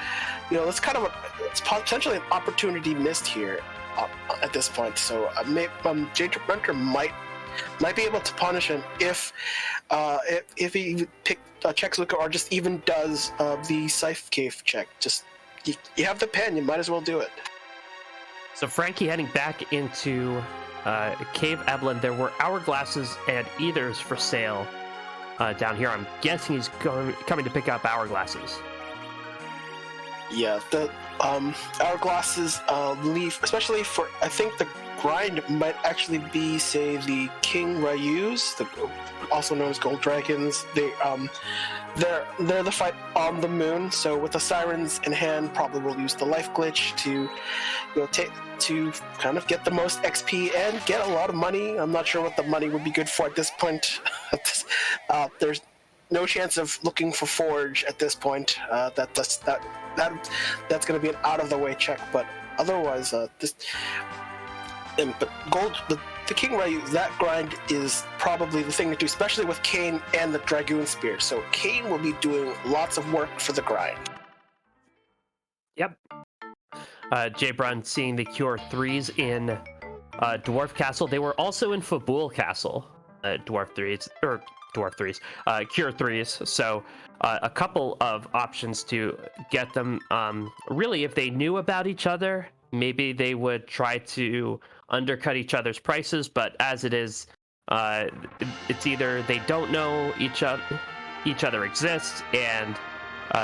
it's potentially an opportunity missed here at this point. So JBrunTR might be able to punish him if he checks Luca, or just even does the Scythe Cave check. Just you have the pen, you might as well do it. So Frankie heading back into Cave Evelyn. There were hourglasses and ethers for sale down here. I'm guessing he's coming to pick up hourglasses. Yeah, the hourglasses leave, especially for, I think the grind might actually be, say, the King Ryu's, also known as Gold Dragons. They're the fight on the moon. So with the sirens in hand, probably we'll use the life glitch to to kind of get the most XP and get a lot of money. I'm not sure what the money would be good for at this point. There's no chance of looking for Forge at this point. That's going to be an out of the way check. But otherwise, but gold, the King Ryu, that grind is probably the thing to do, especially with Kane and the Dragoon Spear. So Kane will be doing lots of work for the grind. Yep. JBrun seeing the Cure 3s in Dwarf Castle. They were also in Fabul Castle, Cure 3s. So a couple of options to get them. Really, if they knew about each other, maybe they would try to undercut each other's prices. But as it is, it's either they don't know each other exists and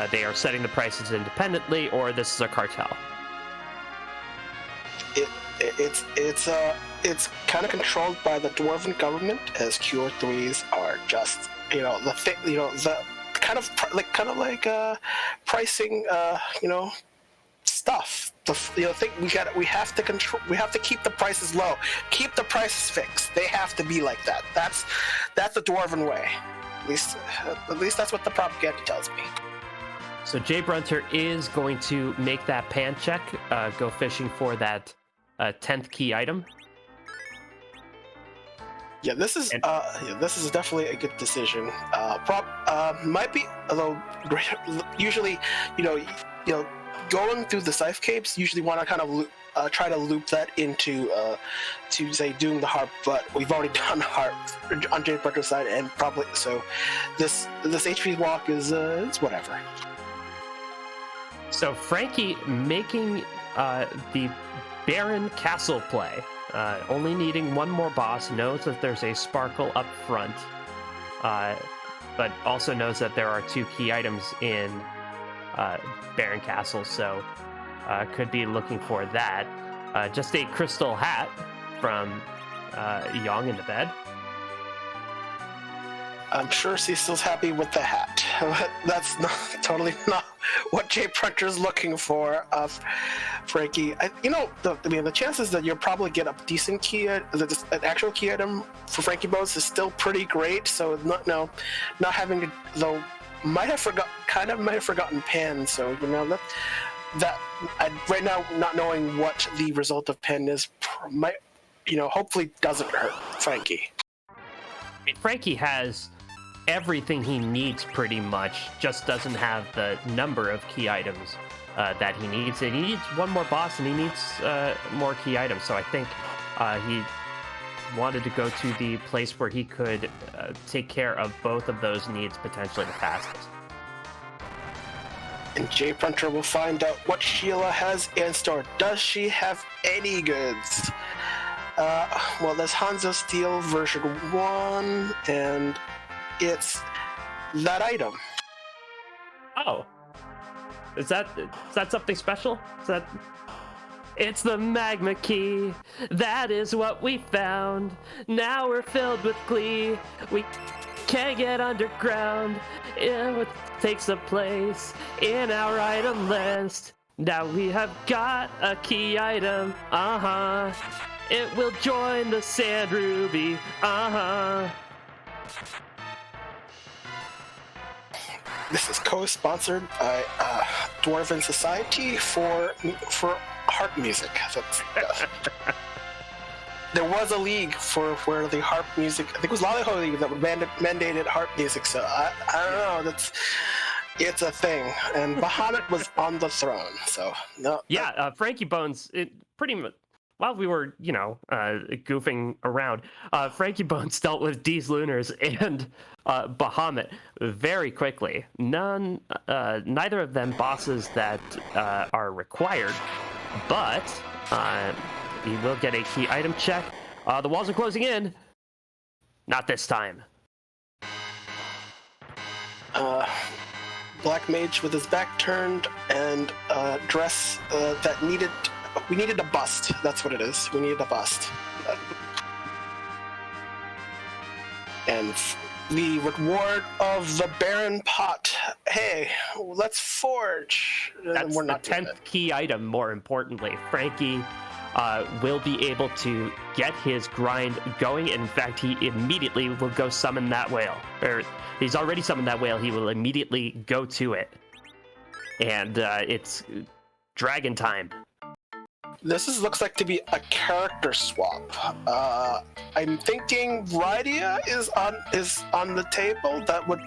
they are setting the prices independently, or this is a cartel. It's kind of controlled by the Dwarven government, as Cure 3s are just the kind of like pricing stuff. think we have to keep the prices low, keep the prices fixed. They have to be like that. That's the dwarven way. At least that's what the propaganda tells me. So JBrunTR is going to make that pan check, go fishing for that 10th key item. Yeah, this is definitely a good decision. Might be, although usually, going through the Scythe Capes, usually want to kind of try to loop that into to say doing the harp, but we've already done harp on JBrunTR's side, and probably so this HP walk is it's whatever. So Frankie making the Baron Castle play, only needing one more boss, knows that there's a sparkle up front, but also knows that there are 2 key items in Baron Castle, so could be looking for that. Just a crystal hat from Young in the bed. I'm sure Cecil's happy with the hat, but that's totally not what JBrunTR's looking for. Frankie, the chances that you'll probably get a decent key, an actual key item for frankiebones is still pretty great. So not having to, though, might have forgotten Pan. So that right now not knowing what the result of Pan is might hopefully doesn't hurt Frankie. I mean, Frankie has everything he needs pretty much, just doesn't have the number of key items that he needs. And he needs one more boss, and he needs more key items. So I think he wanted to go to the place where he could take care of both of those needs potentially the fastest. And JBrunTR will find out what Sheila has in store. Does she have any goods? Well, there's Hanzo Steel version 1, and it's that item. Oh. Is that something special? It's the magma key. That is what we found. Now we're filled with glee. We can't get underground. It takes a place in our item list. Now we have got a key item. It will join the Sand Ruby. This is co-sponsored by Dwarven Society for harp music. There was a league where the harp music, I think it was Lollyho League, that mandated harp music. So I don't know. It's a thing, and Bahamut was on the throne. So no. Yeah, frankiebones. It pretty much. While we were, goofing around, frankiebones dealt with D's Lunars and Bahamut very quickly. Neither of them bosses that are required, but he will get a key item check. The walls are closing in. Not this time. Black Mage with his back turned and dress that needed. We needed a bust. That's what it is. We needed a bust. And the reward of the Baron Pot. Hey, let's forge. That's We're not the 10th key item, more importantly. Frankie will be able to get his grind going. And in fact, he immediately will go summon that whale. Or he's already summoned that whale. He will immediately go to it. And it's dragon time. This looks like to be a character swap. I'm thinking Rydia is on the table. That would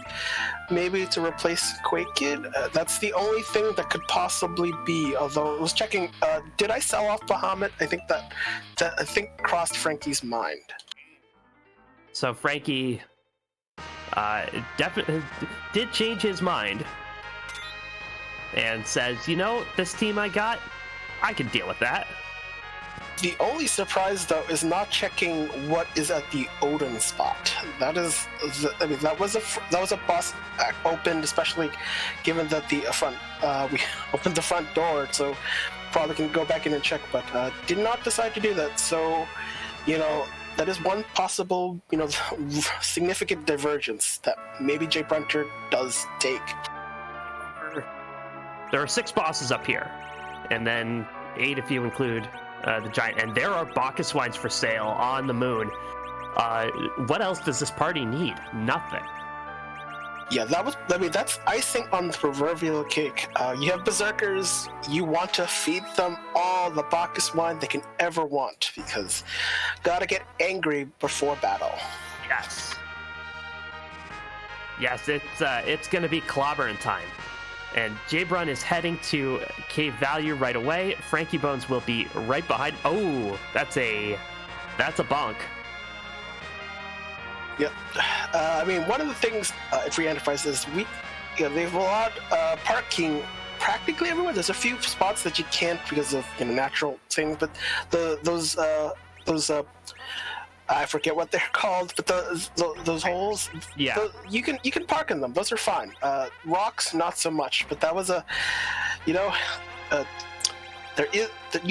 maybe to replace Quake Kid. That's the only thing that could possibly be. Although I was checking, did I sell off Bahamut? I think that crossed Frankie's mind. So Frankie definitely did change his mind and says, this team I got, I can deal with that. The only surprise, though, is not checking what is at the Odin spot. That was a boss opened, especially given that the we opened the front door, so probably can go back in and check, but did not decide to do that. So, that is one possible, significant divergence that maybe JBrunTR does take. There are 6 bosses up here. And then 8 if you include the giant. And there are Bacchus wines for sale on the moon. What else does this party need? Nothing. Yeah, that's icing on the proverbial cake. You have berserkers, you want to feed them all the Bacchus wine they can ever want, because gotta get angry before battle. Yes. Yes, it's gonna be clobbering time. And JBrun is heading to Cave Value right away. frankiebones will be right behind. Oh, that's a bonk. Yep. I mean, one of the things Free Enterprise is they have a lot parking practically everywhere. There's a few spots that you can't because of natural things, but those I forget what they're called, but those holes, yeah, you can park in them. Those are fine. Rocks, not so much. But that was you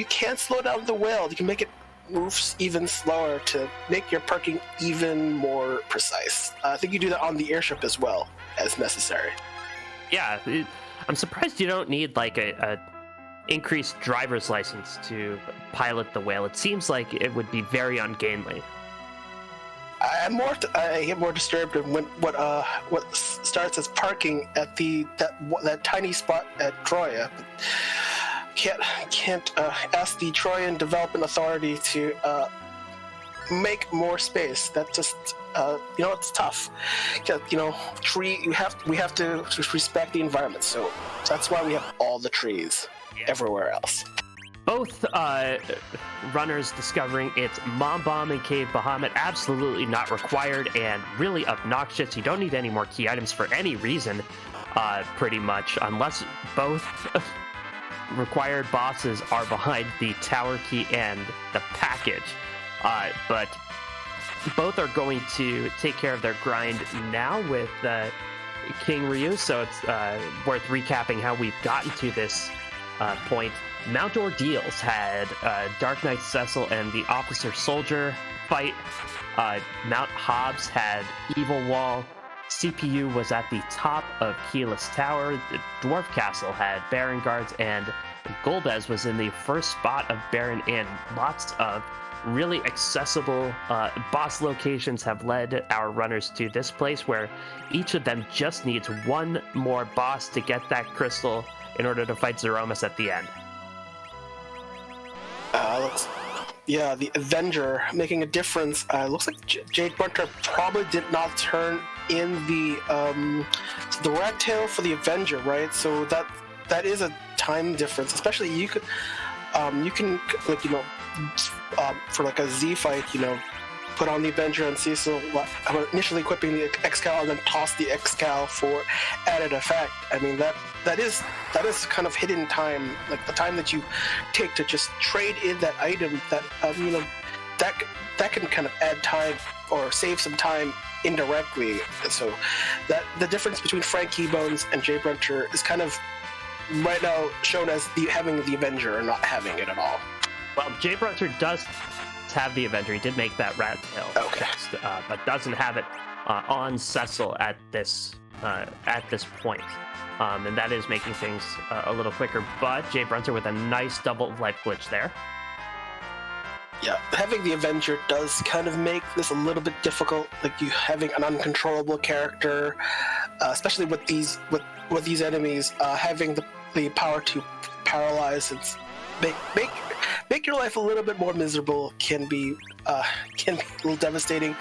can't slow down the whale. You can make it moves even slower to make your parking even more precise. I think you do that on the airship as well as necessary. Yeah, I'm surprised you don't need like a increased driver's license to pilot the whale. It seems like it would be very ungainly. I get more disturbed when what starts as parking at that tiny spot at Troya. Can't ask the Troyan Development Authority to make more space. That just it's tough. We have to respect the environment. So that's why we have all the trees everywhere else. Both runners discovering it's Mom Bomb and Cave Bahamut absolutely not required and really obnoxious. You don't need any more key items for any reason, pretty much, unless both required bosses are behind the tower key and the package. But both are going to take care of their grind now with King Ryu, so it's worth recapping how we've gotten to this point. Mount Ordeals had Dark Knight Cecil and the Officer Soldier fight. Mount Hobbs had Evil Wall. CPU was at the top of Keyless Tower. The Dwarf Castle had Baron Guards, and Golbez was in the first spot of Baron Inn. Lots of really accessible boss locations have led our runners to this place, where each of them just needs one more boss to get that crystal in order to fight Zeromus at the end. The Avenger making a difference. Looks like JBrunTR probably did not turn in the rat tail for the Avenger, right? So that is a time difference. Especially you can for like a Z fight, put on the Avenger and Cecil initially equipping the Excal and then toss the Excal for added effect. I mean that is kind of hidden time, like the time that you take to just trade in that item that that can kind of add time or save some time indirectly. So that the difference between frankiebones and JBrunTR is kind of right now shown as having the Avenger or not having it at all. Well, JBrunTR does have the Avenger. He did make that rat tail test, but doesn't have it on Cecil at this point. And that is making things a little quicker, but JBrunTR with a nice double life glitch there. Yeah, having the Avenger does kind of make this a little bit difficult, like you having an uncontrollable character, especially with these enemies, having the power to paralyze and make your life a little bit more miserable can be a little devastating.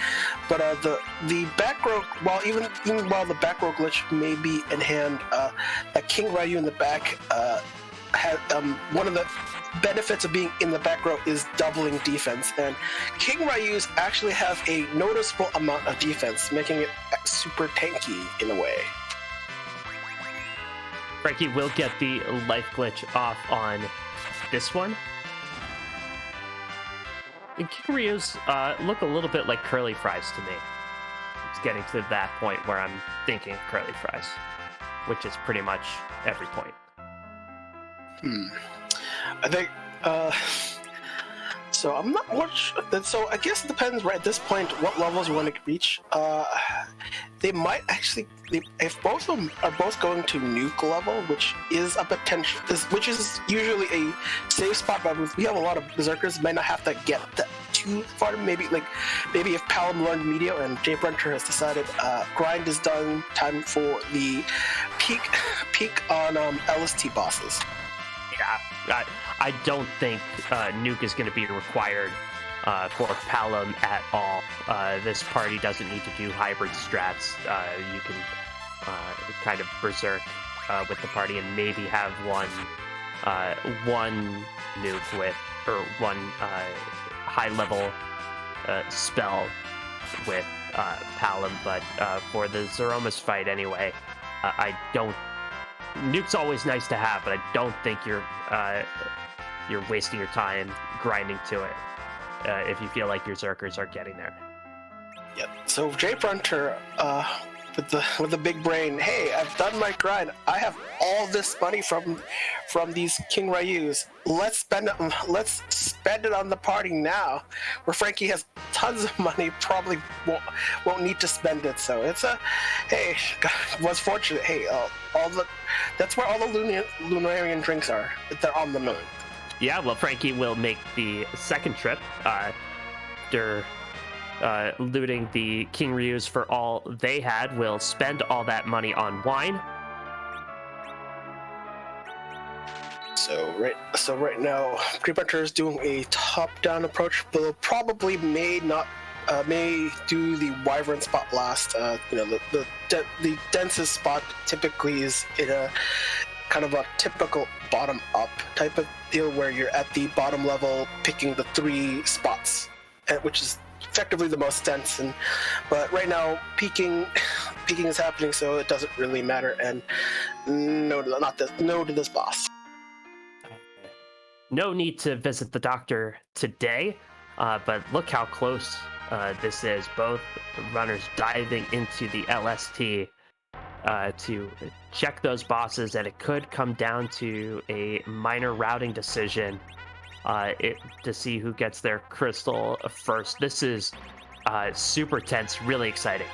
But the back row, even while the back row glitch may be in hand, that King Ryu in the back had one of the benefits of being in the back row is doubling defense, and King Ryus actually have a noticeable amount of defense, making it super tanky in a way. Frankie will get the life glitch off on this one. And King Ryu's look a little bit like curly fries to me. It's getting to that point where I'm thinking curly fries, which is pretty much every point. I think So I'm not much. So I guess it depends. Right at this point, what levels you want to reach. They might actually, if both of them are both going to nuke level, which is a potential, which is usually a safe spot. But we have a lot of berserkers, might not have to get that too far. Maybe if Palom learned Meteor and JBrunTR has decided grind is done, time for the peak on LST bosses. Yeah, I don't think nuke is going to be required for Palom at all. This party doesn't need to do hybrid strats. You can kind of berserk with the party and maybe have one nuke with, or one high level spell with Palom. But for the Zeromus fight anyway, I don't. Nuke's always nice to have, but I don't think you're wasting your time grinding to it if you feel like your Zerkers are getting there. Yep. So JBrunTR, with the big brain, hey, I've done my grind. I have all this money from these King Ryus. Let's spend it on the party now. Where Frankie has tons of money, probably won't need to spend it. So it's hey, was fortunate. Hey, that's where all the Lunarian drinks are. They're on the moon. Yeah, well, Frankie will make the second trip after looting the King Ryus for all they had. Will spend all that money on wine. So right now, JBrunTR is doing a top-down approach. They'll probably may do the Wyvern spot last. The densest spot typically is in a kind of a typical bottom-up type of deal where you're at the bottom level picking the 3 spots, which is effectively the most dense. But right now, peaking is happening, so it doesn't really matter. And no to this boss. No need to visit the doctor today, but look how close this is. Both runners diving into the LST to check those bosses, and it could come down to a minor routing decision to see who gets their crystal first. This is super tense, really exciting.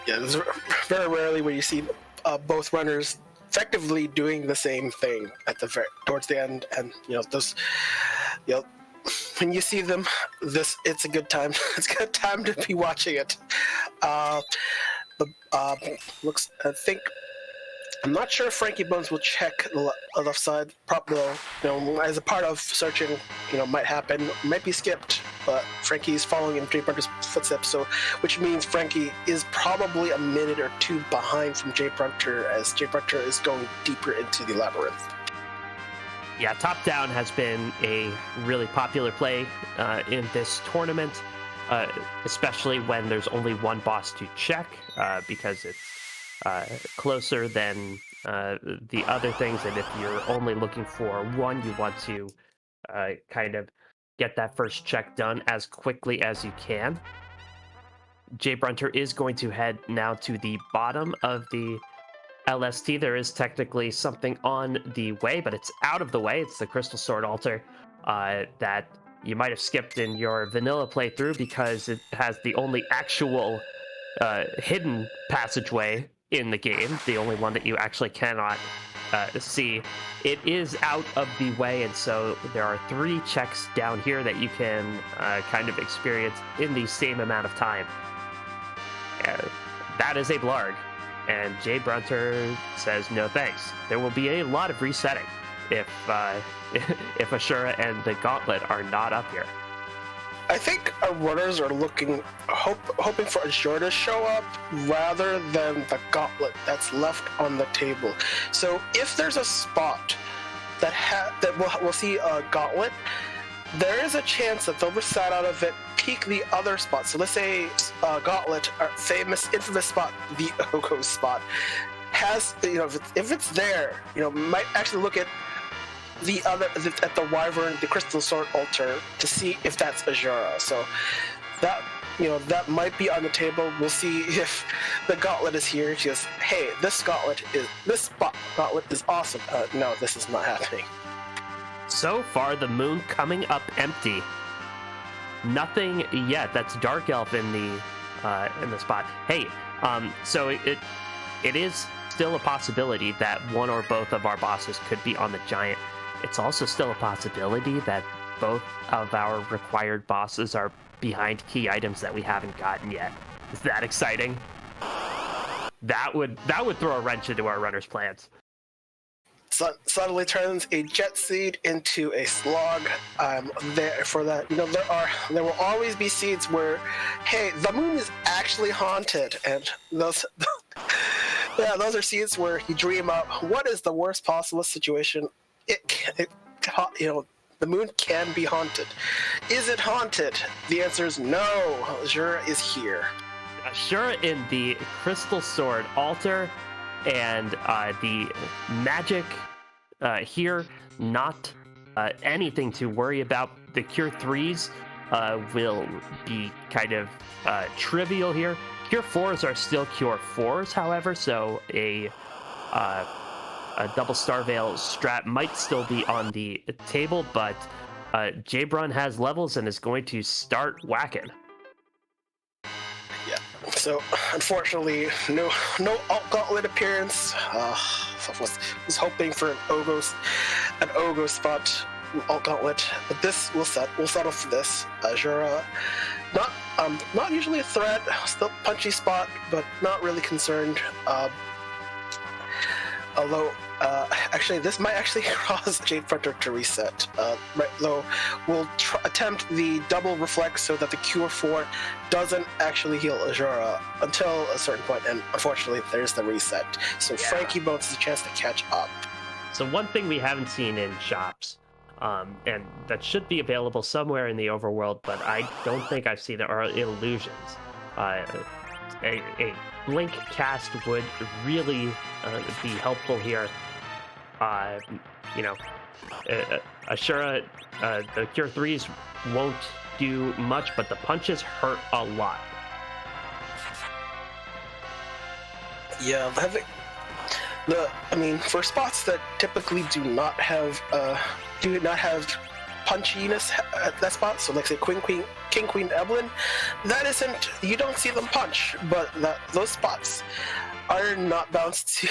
Yeah, this is very rarely where you see both runners effectively doing the same thing at towards the end, and when you see them, it's a good time. It's a good time to be watching it. I'm not sure if frankiebones will check the left side. Probably, as a part of searching, might happen, might be skipped. But Frankie is following in JBrunTR's footsteps, which means Frankie is probably a minute or 2 behind from JBrunTR, as JBrunTR is going deeper into the labyrinth. Yeah, top down has been a really popular play in this tournament, especially when there's only one boss to check, because it's closer than the other things, and if you're only looking for one, you want to kind of get that first check done as quickly as you can. JBrunTR is going to head now to the bottom of the LST. There is technically something on the way, but it's out of the way. It's the Crystal Sword Altar that you might have skipped in your vanilla playthrough because it has the only actual hidden passageway in the game, the only one that you actually cannot see. It is out of the way, and so there are 3 checks down here that you can kind of experience in the same amount of time. That is a blarg, and JBrunTR says no thanks. There will be a lot of resetting if Ashura and the Gauntlet are not up here. I think our runners are hoping for Ashura to show up rather than the Gauntlet that's left on the table. So if there's a spot that we'll see a Gauntlet, there is a chance that they'll reset out of it, peek the other spot. So let's say Gauntlet, our infamous spot, the Oko spot, has, if it's there, might actually look at the Wyvern, the Crystal Sword Altar, to see if that's Ashura. So that might be on the table. We'll see if the Gauntlet is here. She goes, hey, this Gauntlet is awesome. No, this is not happening. So far, the moon coming up empty. Nothing yet. That's Dark Elf in the spot. Hey, so it is still a possibility that one or both of our bosses could be on the giant. It's also still a possibility that both of our required bosses are behind key items that we haven't gotten yet. Is that exciting? That would throw a wrench into our runners' plans. Suddenly turns a jet seed into a slog. I'm there for that. You know, there will always be seeds where, hey, the moon is actually haunted, and those those are seeds where you dream up what is the worst possible situation. You know, the moon can be haunted. Is it haunted? The answer is no. Azura is here. Azura in the Crystal Sword altar, and the magic here, not anything to worry about. The Cure 3s will be kind of trivial here. Cure 4s are still Cure 4s, however, so a double Star Veil strat might still be on the table, but JBrun has levels and is going to start whacking. Yeah. So unfortunately, no alt gauntlet appearance. Was hoping for an Ogo spot alt gauntlet, but this will settle for this. Azura, not usually a threat, still punchy spot, but not really concerned. Although, actually, this might actually cause JBrunTR to reset. Right, though, we'll attempt the double reflect so that the Cure 4 doesn't actually heal Azura until a certain point, and unfortunately, there's the reset. So yeah. frankiebones has a chance to catch up. So one thing we haven't seen in shops, and that should be available somewhere in the overworld, but I don't think I've seen it, are illusions. A blink cast would really be helpful here. You know, Ashura, the Cure 3s won't do much, but the punches hurt a lot. Yeah, for spots that typically do not have punchiness at that spot, so like say King Queen Evelyn, you don't see them punch, but those spots are not balanced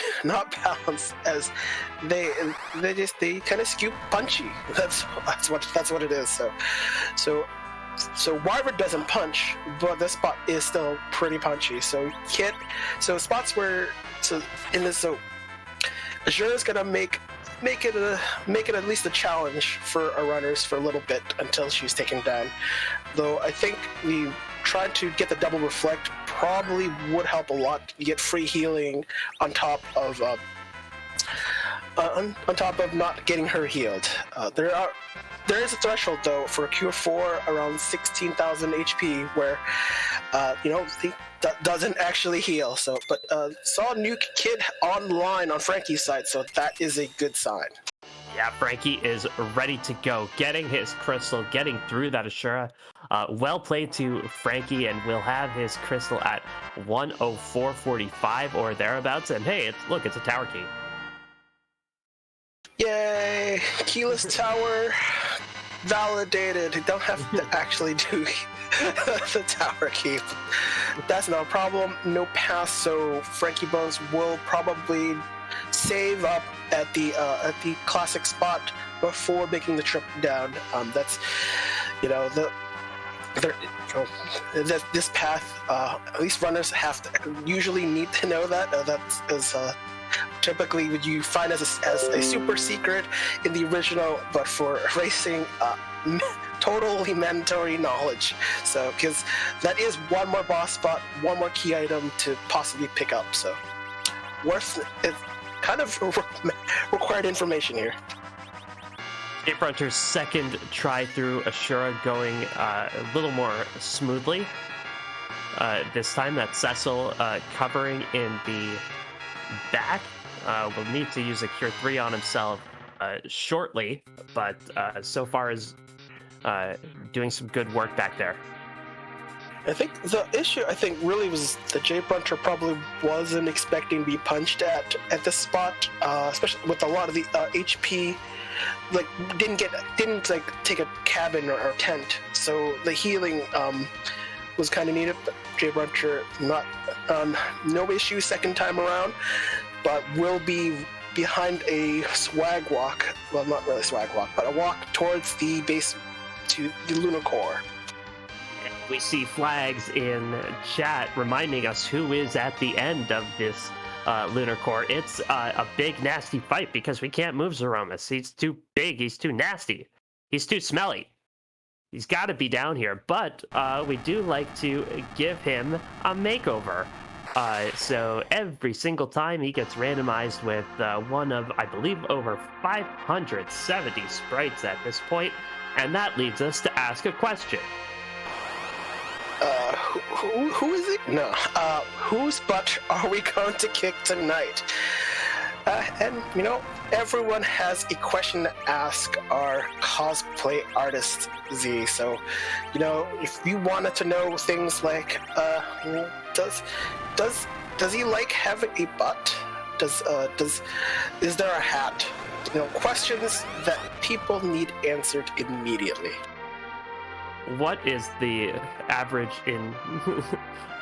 as they kind of skew punchy. That's what it is. So Wyvern doesn't punch, but this spot is still pretty punchy. So spots where Azura's gonna make it at least a challenge for our runners for a little bit until she's taken down. Though I think we tried to get the double reflect probably would help a lot. You get free healing on top of not getting her healed. There is a threshold though for a Cure 4 around 16,000 HP where that doesn't actually heal. So, but saw a new kid online on Frankie's side, so that is a good sign. Yeah, Frankie is ready to go, getting his crystal, getting through that Ashura. Well played to Frankie, and we'll have his crystal at 104.45 or thereabouts. And hey, it's a tower key. Yay! Keyless tower validated. You don't have to actually do the tower key. That's no problem. No pass, so frankiebones will probably save up at the classic spot before making the trip down. That's this path. At least runners usually need to know that. That is typically what you find as a super secret in the original, but for racing, totally mandatory knowledge. So, because that is one more boss spot, one more key item to possibly pick up. So, it's kind of required information here. JBrunTR's second try through Ashura going a little more smoothly. This time that's Cecil covering in the back. Will need to use a Cure 3 on himself shortly, but so far is doing some good work back there. I think the issue, really was that JBrunTR probably wasn't expecting to be punched at this spot, especially with a lot of the HP. Like didn't take a cabin or tent, so the healing was kind of needed. But JBrunTR not no issue second time around, but will be behind a swag walk. Well, not really swag walk, but a walk towards the base to the lunar core. We see flags in chat reminding us who is at the end of this lunar core. It's a big, nasty fight because we can't move Zeromus. He's too big. He's too nasty. He's too smelly. He's got to be down here. But we do like to give him a makeover. So every single time he gets randomized with one of, I believe, over 570 sprites at this point. And that leads us to ask a question. Who is it? No. Whose butt are we going to kick tonight? And, everyone has a question to ask our cosplay artist, Z. So, if you wanted to know things like, does he like having a butt? Is there a hat? Questions that people need answered immediately. What is the average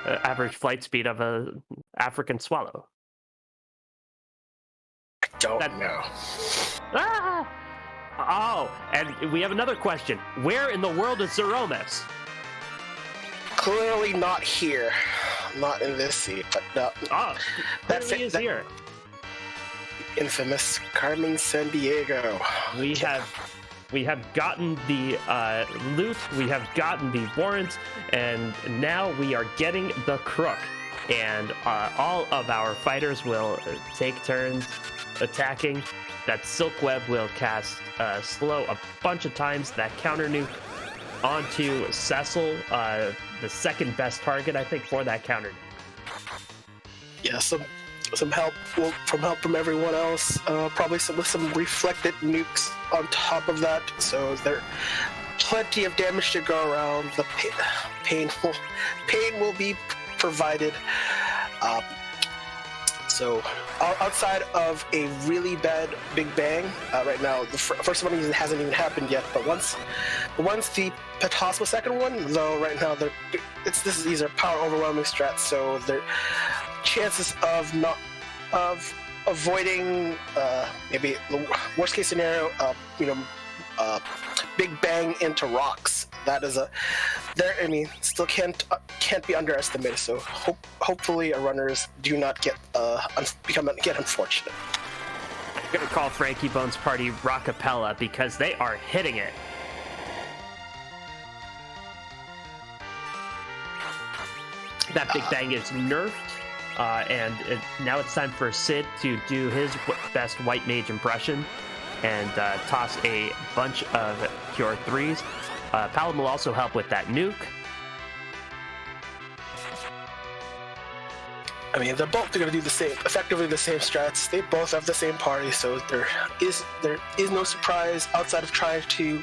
average flight speed of a African swallow? I don't know. Ah! Oh, and we have another question. Where in the world is Zeromus? Clearly not here. Not in this seat, but no. Oh, he is here. Infamous Carmen Sandiego. We have gotten the loot, we have gotten the warrant, and now we are getting the crook. And all of our fighters will take turns attacking. That Silk Web will cast slow a bunch of times. That counter nuke onto Cecil, the second best target, I think, for that counter nuke. Yeah, some help from everyone else. Probably some reflected nukes on top of that. So there plenty of damage to go around. The pain will be provided. So outside of a really bad Big Bang, right now the first one hasn't even happened yet. But once the possible second one, though, right now these are power overwhelming strats. So they're chances of avoiding maybe the worst case scenario, Big Bang into rocks. That is still can't be underestimated. So hopefully our runners do not get unfortunate. I'm gonna call frankiebones party rockapella because they are hitting it. That Big Bang is nerfed. And now it's time for Sid to do his best white mage impression and toss a bunch of Cure 3s. Paladin will also help with that nuke. They're both going to do effectively the same strats. They both have the same party, so there is no surprise outside of trying to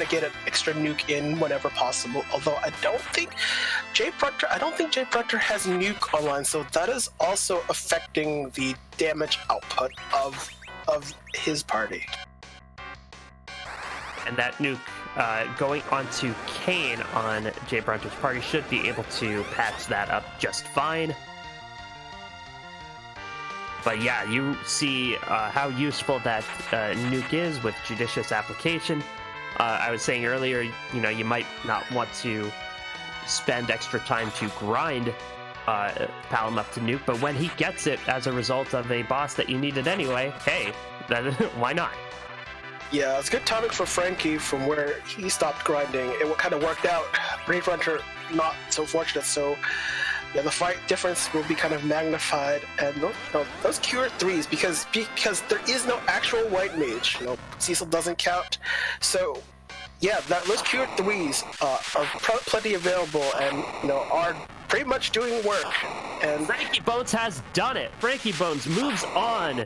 get an extra nuke in whenever possible. Although I don't think JBrunTR has nuke online, so that is also affecting the damage output of his party. And that nuke going onto Kane on JBrunTR's party should be able to patch that up just fine. But yeah, you see how useful that nuke is with judicious application. I was saying earlier, you might not want to spend extra time to grind Paladin up to nuke, but when he gets it as a result of a boss that you needed anyway, hey, why not? Yeah, it's good timing for Frankie from where he stopped grinding. It kind of worked out. JBrunTR not so fortunate, so yeah, the fight difference will be kind of magnified. And those Cure 3s, because there is no actual white mage. Cecil doesn't count. So yeah, those Cure 3s are plenty available and are pretty much doing work. And frankiebones has done it. frankiebones moves on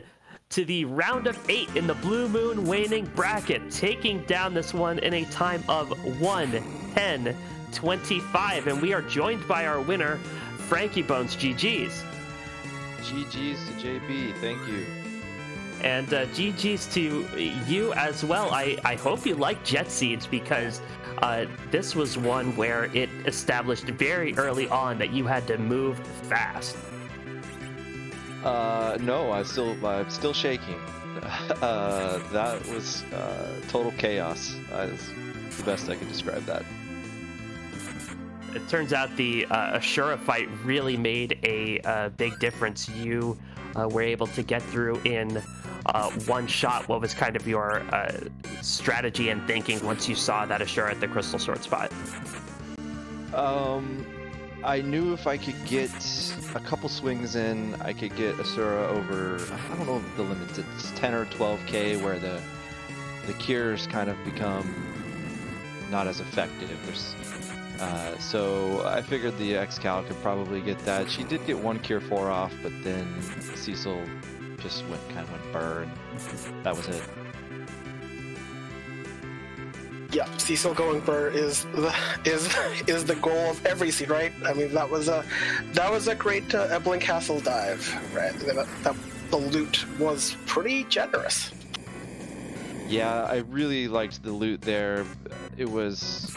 to the round of 8 in the Blue Moon Waning bracket, taking down this one in a time of 1:10:25. And we are joined by our winner, frankiebones. GG's. GG's to JB, thank you. And GG's to you as well. I hope you like Jet Seeds, because this was one where it established very early on that you had to move fast. No, I'm still shaking. That was total chaos. That's the best I can describe that. It turns out the Ashura fight really made a big difference. You were able to get through in one shot. What was kind of your strategy and thinking once you saw that Ashura at the Crystal Sword spot? I knew if I could get a couple swings in, I could get Asura over, I don't know the limits, it's 10 or 12k, where the cures kind of become not as effective. So I figured the X-Cal could probably get that. She did get one cure 4 off, but then Cecil just kind of went burr, and that was it. Yeah, Cecil going burr is the goal of every seed, right? I mean, that was a great Evelyn Castle dive, right? The loot was pretty generous. Yeah, I really liked the loot there. It was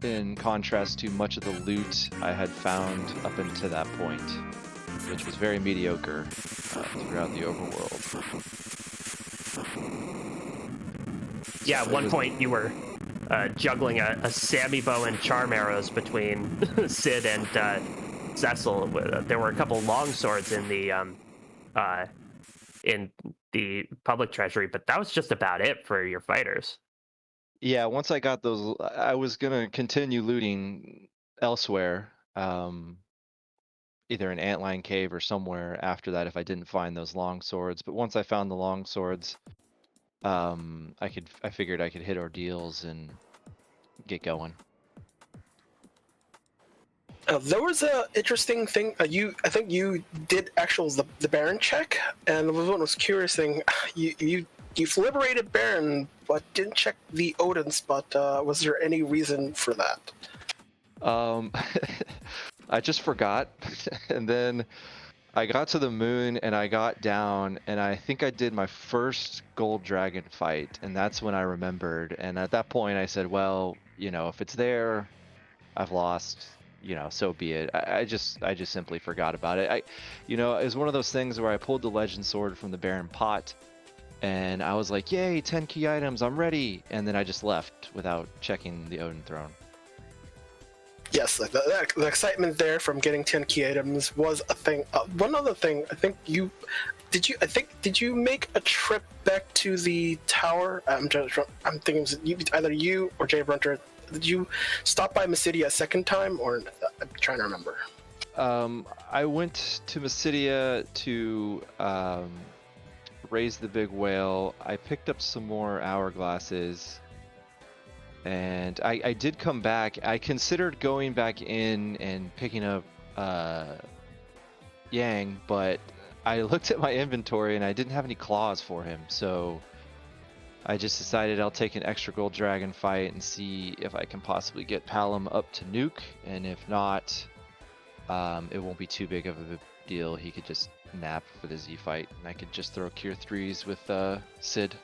in contrast to much of the loot I had found up until that point, which was very mediocre throughout the overworld. Yeah, at one point you were juggling a Sammy bow and charm arrows between Sid and Cecil. There were a couple long swords in the public treasury, but that was just about it for your fighters. Yeah, once I got those, I was gonna continue looting elsewhere, either in Antline Cave or somewhere after that if I didn't find those long swords. But once I found the long swords, I figured I could hit ordeals and get going. There was a interesting thing. I think you did the Baron check, and the one was curious thing. You've liberated Baron, but didn't check the Odin spot. Was there any reason for that? I just forgot, and then I got to the moon and I got down, and I think I did my first gold dragon fight, and that's when I remembered. And at that point I said, well, if it's there, I've lost, so be it. I just simply forgot about it. It was one of those things where I pulled the legend sword from the Baron pot, and I was like, yay, 10 key items, I'm ready. And then I just left without checking the Odin throne. Yes, the excitement there from getting 10 key items was a thing. One other thing, I think did you make a trip back to the tower? I'm thinking it was either you or JBrunTR. Did you stop by Mysidia a second time, or I'm trying to remember? I went to Mysidia to raise the big whale. I picked up some more hourglasses, and I did come back. I considered going back in and picking up Yang, but I looked at my inventory and I didn't have any claws for him, so I just decided I'll take an extra gold dragon fight and see if I can possibly get Palom up to nuke, and if not, it won't be too big of a deal. He could just nap for the Z fight, and I could just throw Cure 3s with Sid.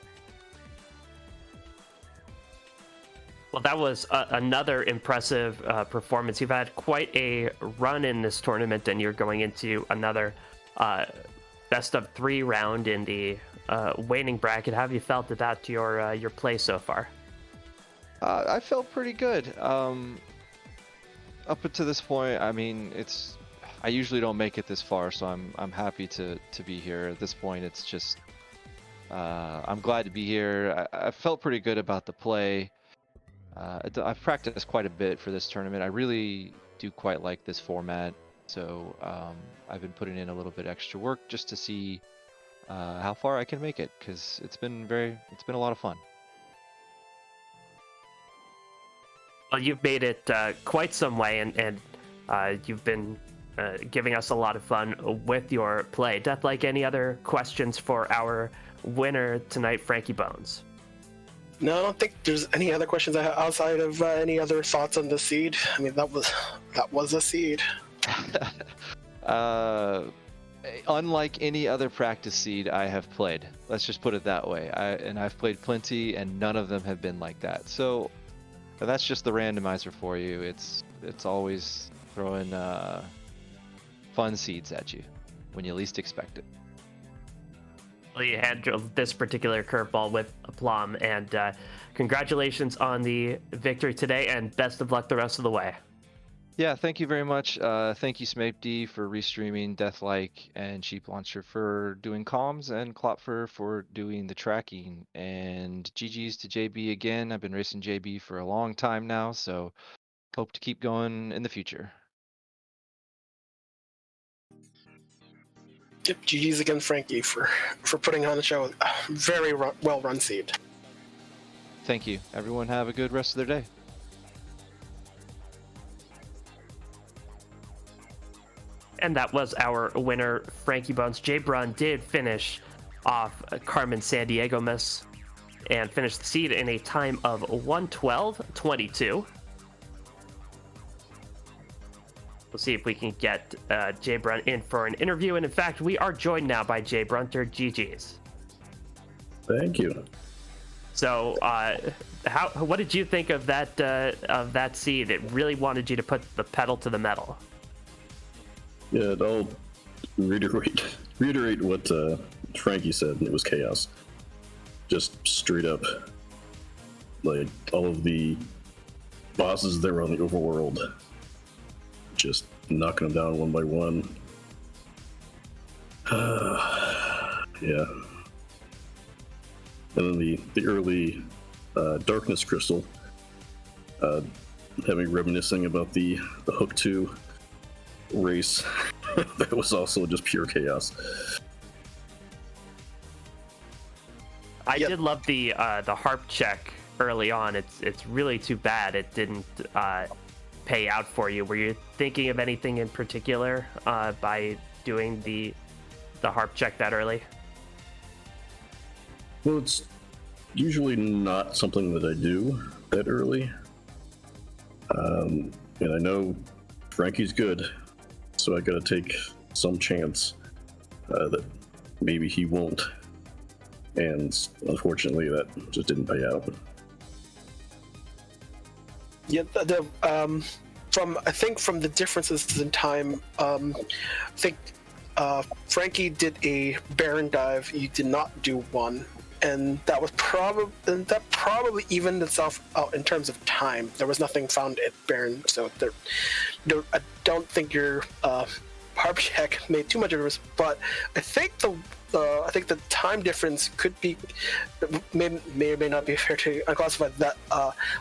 Well, that was another impressive performance. You've had quite a run in this tournament, and you're going into another best of 3 round in the waning bracket. How have you felt about your play so far? I felt pretty good. Up until this point, I mean, I usually don't make it this far, so I'm happy to be here. At this point, it's just I'm glad to be here. I felt pretty good about the play. I've practiced quite a bit for this tournament. I really do quite like this format, so I've been putting in a little bit extra work just to see how far I can make it, because it's been a lot of fun. Well, you've made it quite some way, and you've been giving us a lot of fun with your play. Deathlike, any other questions for our winner tonight, Frankie Bones? No, I don't think there's any other questions I have outside of any other thoughts on the seed. I mean, that was a seed. Unlike any other practice seed I have played, let's just put it that way. I've played plenty, and none of them have been like that. So that's just the randomizer for you. It's always throwing fun seeds at you when you least expect it. Well, you handled this particular curveball with aplomb, and congratulations on the victory today, and best of luck the rest of the way. Yeah, thank you very much. Thank you, SmapeD, for restreaming, Deathlike and Sheep Launcher for doing comms, and Klopfer for doing the tracking. And GG's to JB again. I've been racing JB for a long time now, so hope to keep going in the future. Yep, GG's again, Frankie, for putting on the show. Very well-run seed. Thank you. Everyone have a good rest of their day. And that was our winner, Frankie Bones. JBrun did finish off Carmen Sandiego Miss and finished the seed in a time of 1:12.22. We'll see if we can get JBrun in for an interview. And in fact, we are joined now by JBrunTR. GG's. Thank you. So, what did you think of that seed? It really wanted you to put the pedal to the metal. Yeah, I'll reiterate what Frankie said. It was chaos. Just straight up, like all of the bosses that were on the overworld, just knocking them down one by one. Yeah. And then the early darkness crystal, having reminiscing about the Hook 2 race. That was also just pure chaos. I did love the harp check early on. It's really too bad it didn't pay out for you. Were you thinking of anything in particular by doing the harp check that early? Well, it's usually not something that I do that early. And I know Frankie's good, so I gotta take some chance that maybe he won't. And unfortunately, that just didn't pay out. Yeah, I think from the differences in time, I think Frankie did a Baron dive. You did not do one, and that probably evened itself out in terms of time. There was nothing found at Baron, so I don't think your harp check made too much of a difference. But I think the time difference could be may or may not be fair to unclassify that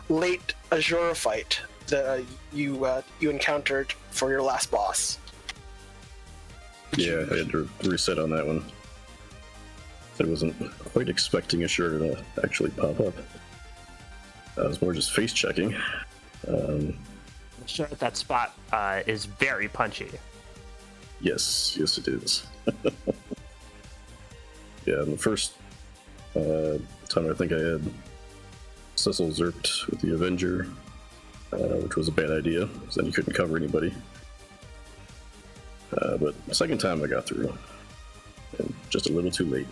late Azura fight that you encountered for your last boss. Yeah, I had to reset on that one. I wasn't quite expecting Azura to actually pop up. I was more just face checking. Sure, that spot is very punchy. Yes, it is. Yeah, and the first time I think I had Cecil zerked with the Avenger, which was a bad idea, because then you couldn't cover anybody. But the second time I got through, and just a little too late.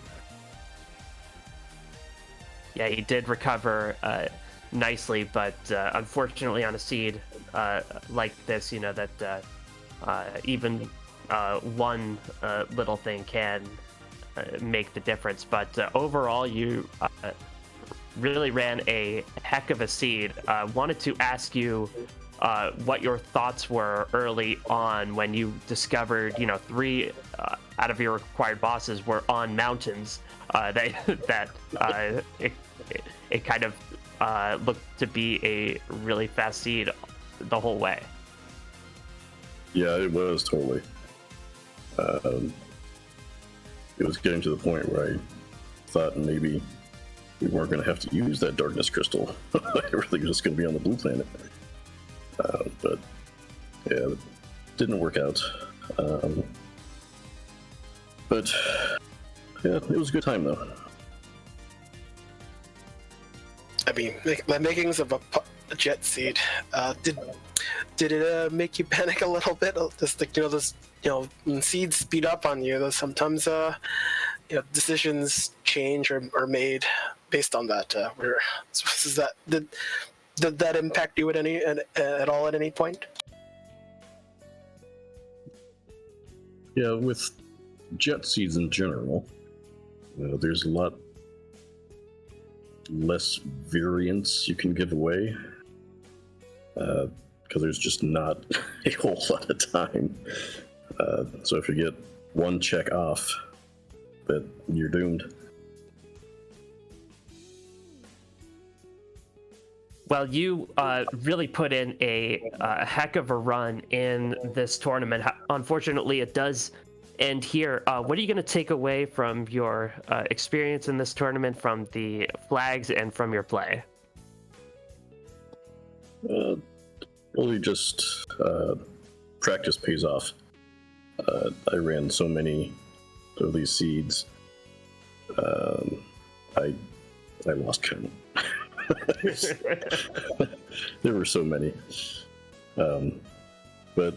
Yeah, he did recover nicely, but unfortunately on a seed like this, that even one little thing can make the difference. But overall, you really ran a heck of a seed. Wanted to ask you what your thoughts were early on when you discovered, 3 out of your required bosses were on mountains. It kind of looked to be a really fast seed the whole way. Yeah, it was totally. It was getting to the point where I thought maybe we weren't going to have to use that darkness crystal. Everything was just going to be on the blue planet. But yeah, it didn't work out. But yeah, it was a good time though. I mean, the makings of a jet seed. Did it make you panic a little bit? Just like, when seeds speed up on you, sometimes decisions change or are made based on that. Did that impact you at all at any point? Yeah, with jet seeds in general, there's a lot less variance you can give away because there's just not a whole lot of time. So if you get one check off, that you're doomed. Well, you really put in a heck of a run in this tournament. Unfortunately, it does end here. What are you going to take away from your experience in this tournament, from the flags, and from your play? Really just practice pays off. I ran so many of these seeds. I lost count. There were so many. But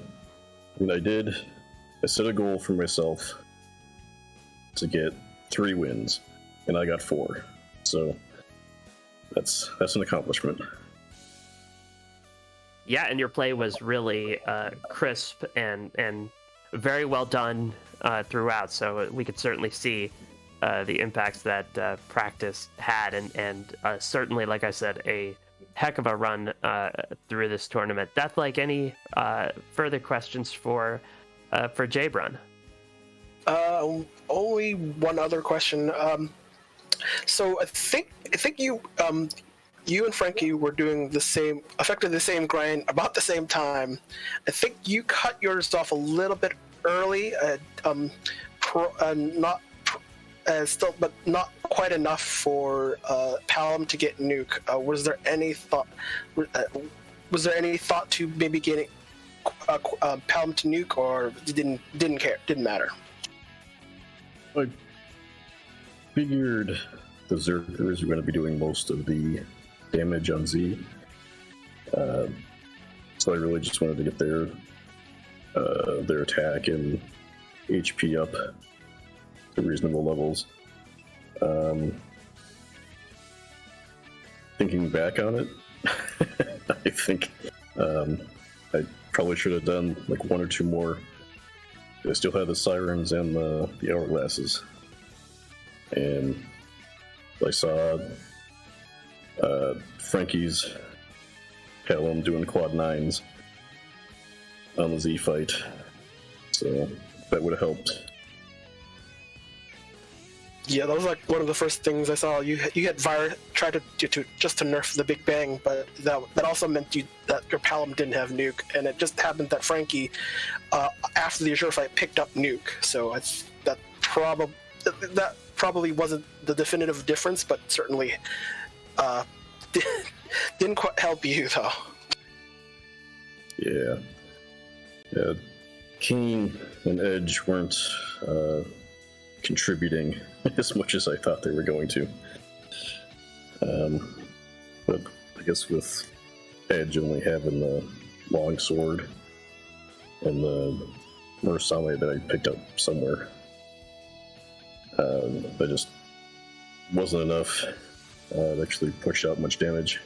I mean, I set a goal for myself to get 3 wins, and I got 4. So that's an accomplishment. Yeah, and your play was really crisp and very well done throughout. So we could certainly see the impacts that practice had, and certainly, like I said, a heck of a run through this tournament. That's like any further questions for JBrun? Only one other question. So I think you and Frankie were doing effectively the same grind about the same time. I think you cut yours off a little bit early, but not quite enough for Palom to get nuke. Was there any thought? Was there any thought to maybe getting Palom to nuke, or didn't care? Didn't matter. I figured the Zerkers were going to be doing most of the damage on Z, so I really just wanted to get their attack and HP up to reasonable levels. Thinking back on it, I think I probably should have done like 1 or 2 more. I still had the sirens and the hourglasses, and I saw Frankie's Palom doing quad 9s on the Z fight, so that would have helped. Yeah, that was like one of the first things I saw. You had Vir try to nerf the Big Bang, but that also meant that your Palom didn't have nuke, and it just happened that Frankie, after the Azure fight, picked up nuke. So that probably wasn't the definitive difference, but certainly didn't quite help you though. Yeah. Keen and Edge weren't contributing as much as I thought they were going to. But I guess with Edge only having the long sword and the Murasame that I picked up somewhere, that just wasn't enough to actually push out much damage.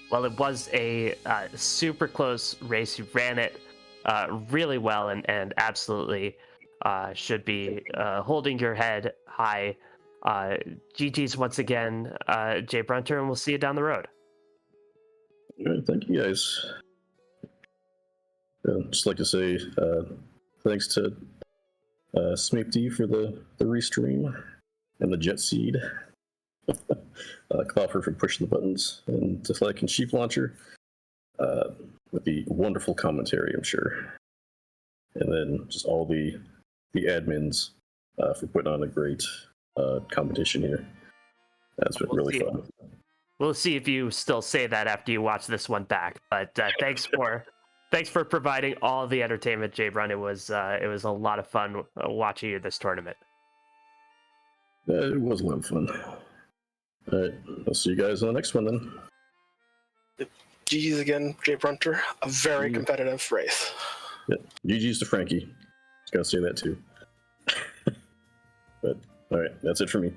Well, it was a super close race. You ran it really well, and absolutely should be holding your head high. GG's once again, JBrunTR, and we'll see you down the road. All right, thank you guys. Just like to say thanks to SmapeD for the restream and the Jet Seed. Clopper for pushing the buttons, and Deflect and Sheep Launcher with the wonderful commentary, I'm sure. And then just all the admins for putting on a great competition here. That's been really fun. We'll see if you still say that after you watch this one back. But thanks for Thanks for providing all the entertainment, JBrun. It was a lot of fun watching you this tournament. It was a lot of fun. All right, I'll see you guys on the next one then. GG's again, JBrunTR. A very competitive race. Yeah, GG's to Frankie. Just gotta say that too. But all right, that's it for me.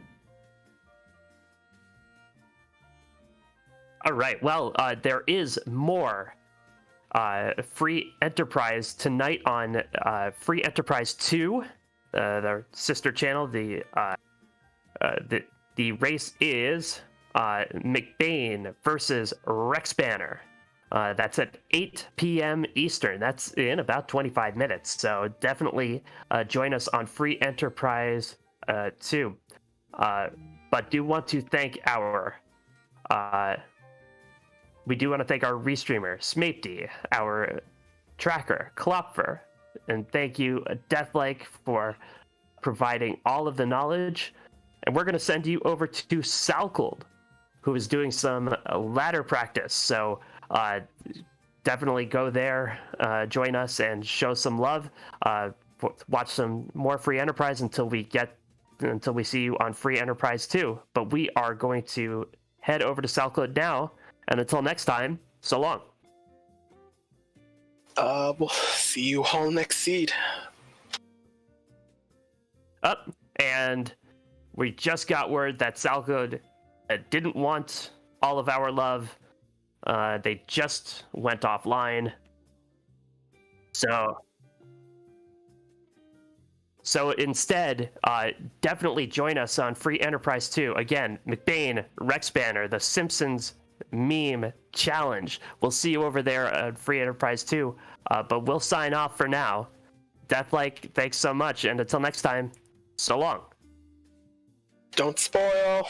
All right. Well, there is more Free Enterprise tonight on Free Enterprise 2, their sister channel. The race is McBain versus Rex Banner. That's at 8 p.m. Eastern. That's in about 25 minutes. So definitely join us on Free Enterprise 2. But do want to thank our restreamer, Smapety, our tracker, Klopfer, and thank you, Deathlike, for providing all of the knowledge. And we're going to send you over to Salcold, who is doing some ladder practice. So definitely go there, join us, and show some love. Watch some more Free Enterprise until we see you on Free Enterprise 2. But we are going to head over to Salcold now. And until next time, so long. We'll see you all next seed. Up, and we just got word that Salcold didn't want all of our love. They just went offline. So instead, definitely join us on Free Enterprise 2. Again, McBain, Rex Banner, The Simpsons meme challenge. We'll see you over there at Free Enterprise 2, but we'll sign off for now. Deathlike, thanks so much, and until next time, so long. Don't spoil.